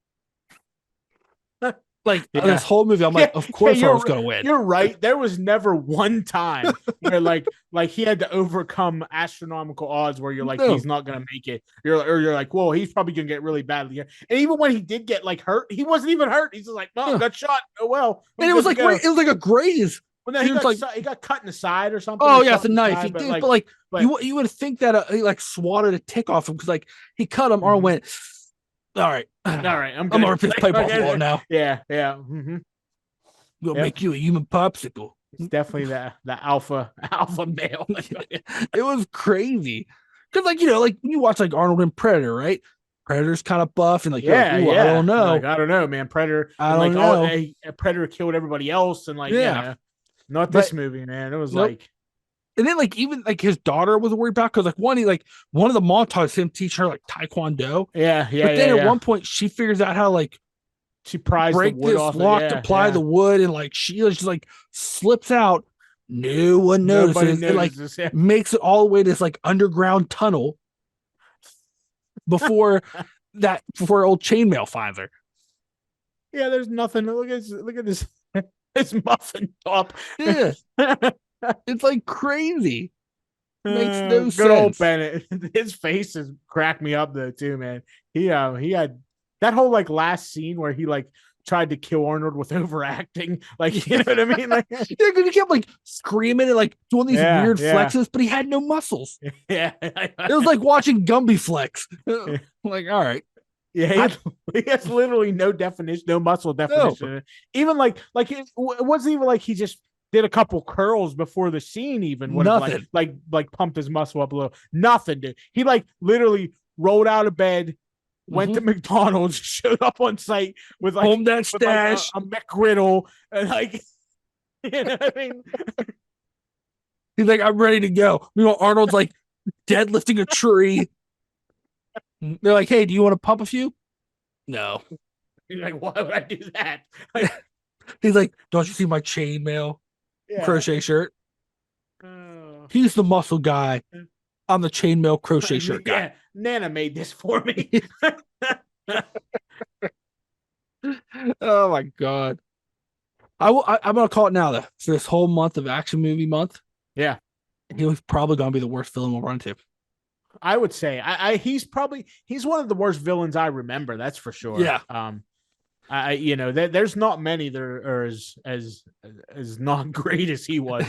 S1: Like this whole movie, I'm like, of course Arnold's gonna win.
S2: You're right. There was never one time where like he had to overcome astronomical odds where you're like, he's not gonna make it. You're like, whoa, he's probably gonna get really badly. And even when he did get like hurt, he wasn't even hurt. He's just like, no, got shot. Oh well.
S1: And it was like a graze.
S2: Well, no, he got cut in the side or something.
S1: Oh yeah, it's a knife. He did, but you would think that he like swatted a tick off him because like he cut him. Arnold went, all right,
S2: I'm
S1: gonna rip his pipe off the wall now.
S2: Yeah.
S1: We'll make you a human popsicle.
S2: It's definitely the alpha male.
S1: It was crazy because like when you watch like Arnold and Predator, right? Predator's kind of buff and like I don't know,
S2: I don't know, man. Predator,
S1: I don't know.
S2: Predator killed everybody else, and like not this movie, man. It was like.
S1: And then, like, even like his daughter was worried about because, like, one of the montages him teach her like Taekwondo.
S2: Yeah.
S1: But then at one point, she figures out how to like
S2: she pries the
S1: break
S2: wood
S1: this
S2: off.
S1: lock to apply the wood, and like Sheila just like slips out. No one
S2: Nobody
S1: notices. It like
S2: notices. Yeah.
S1: makes it all the way to this like underground tunnel before old chainmail finds her.
S2: Yeah, there's nothing. Look at this this muffin top.
S1: Yeah, it's like crazy. Makes no
S2: Good
S1: sense.
S2: old Bennett. His face has cracked me up though too, man. He had that whole like last scene where he like tried to kill Arnold with overacting. Like, you know what I mean? Like,
S1: yeah, because he kept like screaming and like doing these weird flexes, but he had no muscles.
S2: Yeah.
S1: It was like watching Gumby flex. Like, all right.
S2: Yeah, he has literally no definition, no muscle definition. No. Even like it wasn't even like he just did a couple curls before the scene. Even would have like pumped his muscle up a little. Nothing, dude. He like literally rolled out of bed, went to McDonald's, showed up on site with like
S1: home that stash,
S2: like a McGriddle, and like, you know what I mean.
S1: He's like, I'm ready to go. Meanwhile, Arnold's like deadlifting a tree. They're like, hey, do you want to pump a few? No.
S2: He's like, why would I do that? Like,
S1: he's like, don't you see my chainmail crochet shirt? He's the muscle guy. I'm the chainmail crochet shirt guy. Yeah,
S2: Nana made this for me.
S1: Oh my god. I'm gonna call it now though. For this whole month of action movie month.
S2: Yeah.
S1: He was probably gonna be the worst villain we'll run into.
S2: I would say he's one of the worst villains I remember. That's for sure.
S1: Yeah.
S2: There's not many that are as not great as he was.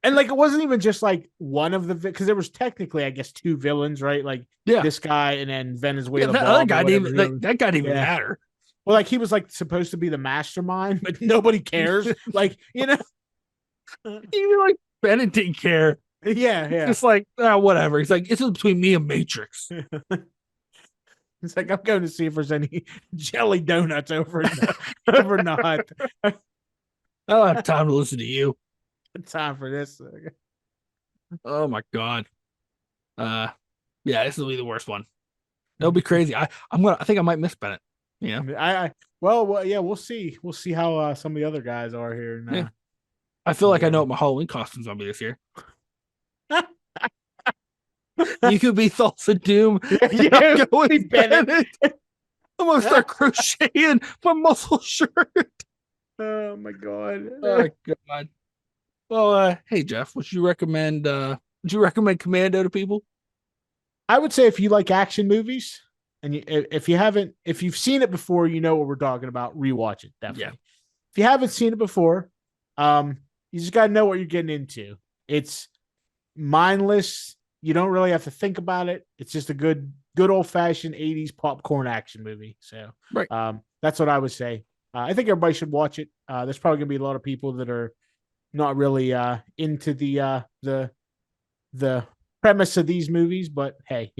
S2: And like, it wasn't even just like one of the, because there was technically, I guess, two villains, right? Like this guy and then Venezuela.
S1: That other guy didn't even, that guy didn't even matter.
S2: Well, like he was like supposed to be the mastermind, but nobody cares. Like, even
S1: like Bennett didn't care.
S2: Yeah.
S1: It's like, whatever. He's like, it's between me and Matrix.
S2: It's like, I'm going to see if there's any jelly donuts over in the hut.
S1: I don't have time to listen to you.
S2: Time for this.
S1: Oh my god. Yeah, this will be the worst one. That'll be crazy. I think I might miss Bennett. Yeah.
S2: We'll see. We'll see how some of the other guys are here.
S1: Yeah. I feel like I know what my Halloween costume's gonna be this year. You could be Thulsa Doom.
S2: Yeah, I'm going
S1: Bennett. I'm gonna start crocheting my muscle shirt.
S2: Oh my god.
S1: Oh god. Well, hey Jeff, would you recommend Commando to people?
S2: I would say if you like action movies, and if you've seen it before, you know what we're talking about. Rewatch it, definitely. Yeah. If you haven't seen it before, you just gotta know what you're getting into. It's mindless. You don't really have to think about it. It's just a good old fashioned 80s popcorn action movie. So
S1: right.
S2: That's what I would say. I think everybody should watch it. There's probably gonna be a lot of people that are not really into the premise of these movies, but hey,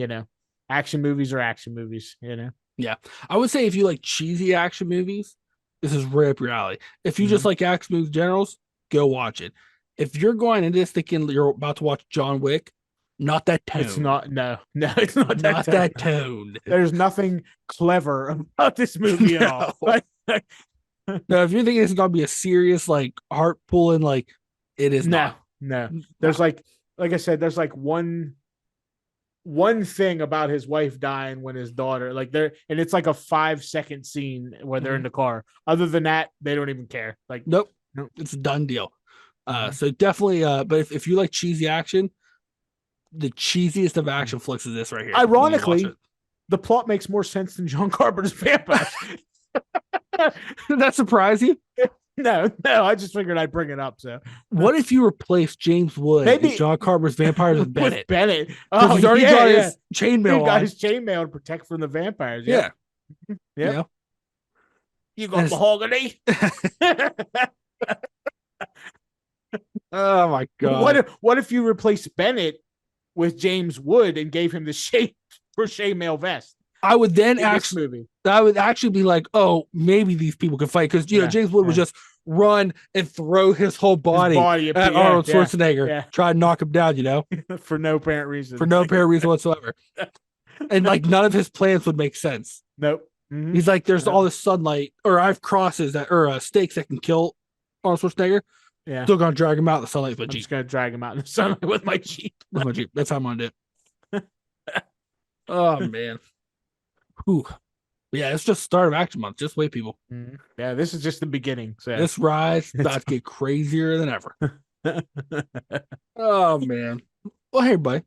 S2: action movies are action movies,
S1: Yeah. I would say if you like cheesy action movies, this is right up your alley. If you just like action movies generals, go watch it. If you're going into this thinking you're about to watch John Wick, not that tone.
S2: It's not. No, it's not that
S1: not
S2: tone.
S1: That tone.
S2: There's nothing clever about this movie at all.
S1: No, if you're thinking it's gonna be a serious, like heart pulling, like it is not.
S2: No. There's like I said, there's like one thing about his wife dying when his daughter, and it's like a 5-second scene where they're in the car. Other than that, they don't even care. Like
S1: nope. It's a done deal. So definitely, but if you like cheesy action, the cheesiest of action flicks is this right here.
S2: Ironically, the plot makes more sense than John Carpenter's Vampires.
S1: Did that surprise you?
S2: No, I just figured I'd bring it up. So,
S1: what if you replace James Wood and John Carpenter's Vampires with Bennett?
S2: With Bennett,
S1: he's already got his chainmail.
S2: He got his chainmail to protect from the vampires.
S1: Yeah.
S2: You got mahogany.
S1: Oh my god!
S2: What if you replace Bennett with James Wood and gave him the crochet mail vest?
S1: I would then actually be like, oh, maybe these people can fight because James Wood would just run and throw his whole body at Arnold Schwarzenegger, try to knock him down,
S2: for no apparent reason.
S1: For no apparent reason whatsoever, and like none of his plans would make sense.
S2: Nope. Mm-hmm.
S1: He's like, there's
S2: Yep.
S1: all this sunlight, or I have crosses that, or stakes that can kill Arnold Schwarzenegger.
S2: Yeah.
S1: Still gonna drag him out in the sunlight with my
S2: I'm
S1: Jeep.
S2: just gonna drag him out in the sunlight with my Jeep.
S1: With my Jeep. That's how I'm gonna do it. Oh man. Whew. Yeah, it's just start of action month. Just wait, people.
S2: Mhm. Yeah, this is just the beginning. So
S1: This ride's about to get crazier than ever. Oh man. Well, hey, buddy.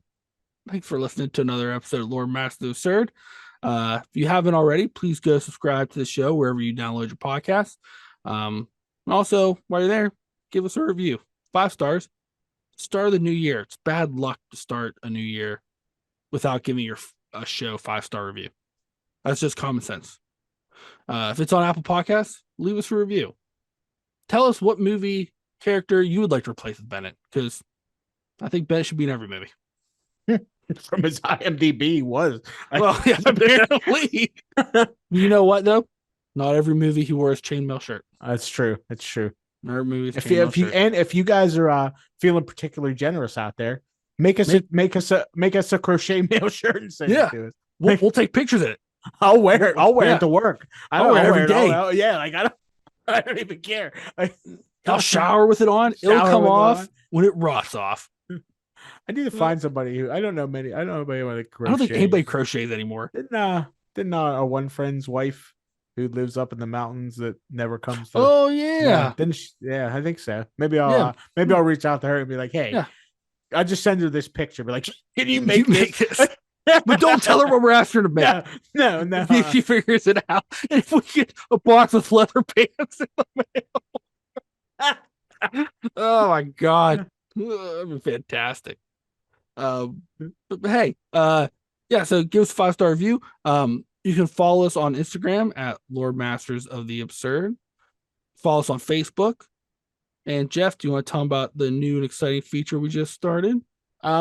S1: Thanks for listening to another episode of Loremaster Absurd. If you haven't already, please go subscribe to the show wherever you download your podcast. And also, while you're there, give us a review. 5 stars. Start of the new year. It's bad luck to start a new year without giving your a show 5-star review. That's just common sense. If it's on Apple Podcasts, leave us a review. Tell us what movie character you would like to replace with Bennett, because I think Bennett should be in every movie.
S2: From his IMDb was.
S1: Well, yeah, apparently. You know what though? Not every movie he wore his chainmail shirt.
S2: That's true. That's true.
S1: Not every movie.
S2: If you guys are feeling particularly generous out there, make us a crochet mail shirt and send it to us.
S1: We'll take pictures of it.
S2: I'll wear it. I'll wear it to work.
S1: I'll wear it every day.
S2: Like I don't even care.
S1: I'll shower with it on. It'll come off when it rots off.
S2: I need to find somebody who I don't know anybody with crochet.
S1: I don't think anybody crochets anymore.
S2: Didn't our one friend's wife who lives up in the mountains that never comes to,
S1: oh yeah.
S2: I think so. Maybe I'll reach out to her and be like, hey, I'll just send her this picture. Be like, can you make this?
S1: But don't tell her what we're asking her to make.
S2: No.
S1: She figures it out. And if we get a box with leather pants in the mail. Oh my god. That'd be fantastic. But hey, so give us a 5-star review. You can follow us on Instagram at Loremasters of the Absurd. Follow us on Facebook. And Jeff, do you want to tell them about the new and exciting feature we just started?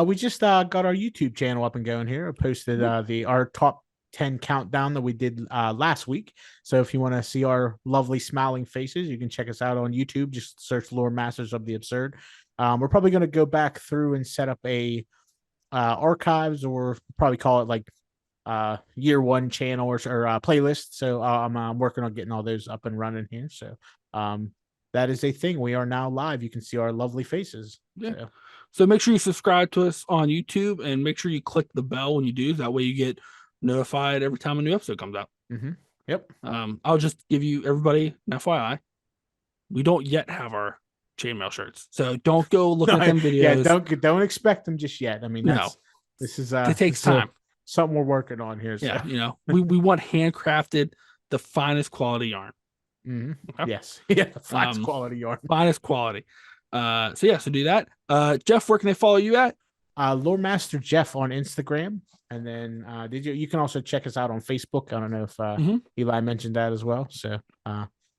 S2: We just got our YouTube channel up and going here. I posted our top 10 countdown that we did last week. So if you want to see our lovely smiling faces, you can check us out on YouTube. Just search Loremasters of the Absurd. We're probably going to go back through and set up a archives, or probably call it like year one channel or playlist. So I'm working on getting all those up and running here. So that is a thing. We are now live. You can see our lovely faces.
S1: Yeah. So make sure you subscribe to us on YouTube and make sure you click the bell when you do. That way you get notified every time a new episode comes out.
S2: Mm-hmm. Yep.
S1: I'll just give you everybody an FYI. We don't yet have our chainmail shirts, so don't go look at them videos.
S2: Yeah, don't expect them just yet. I mean, this is
S1: it takes time.
S2: Something we're working on here. So.
S1: Yeah, we want handcrafted, the finest quality yarn.
S2: Mm-hmm. Okay? Yes, finest quality yarn.
S1: Finest quality. So do that. Jeff, where can they follow you at?
S2: Loremaster Jeff on Instagram, and then you can also check us out on Facebook. I don't know if Eli mentioned that as well. So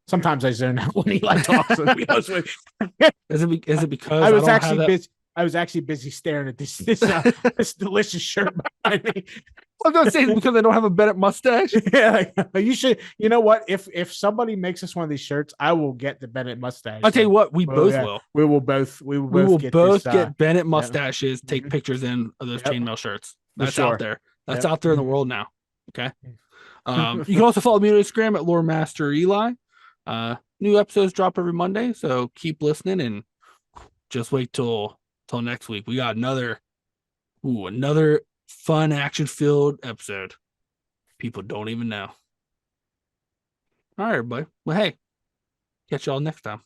S2: sometimes I zone out when Eli talks. To be honest with you. Is
S1: it because
S2: I was actually busy? I was actually busy staring at this delicious shirt behind me.
S1: I'm not saying because I don't have a Bennett mustache.
S2: Yeah, you should. You know what? If somebody makes us one of these shirts, I will get the Bennett mustache.
S1: I'll tell you what, we both will.
S2: We will both
S1: get Bennett mustaches. Take pictures in of those chainmail shirts. That's out there. That's out there in the world now. Okay. You can also follow me on Instagram at Loremaster Eli. New episodes drop every Monday, so keep listening and just wait till next week. We got another fun action-filled episode. People don't even know. All right, everybody. Well, hey, catch y'all next time.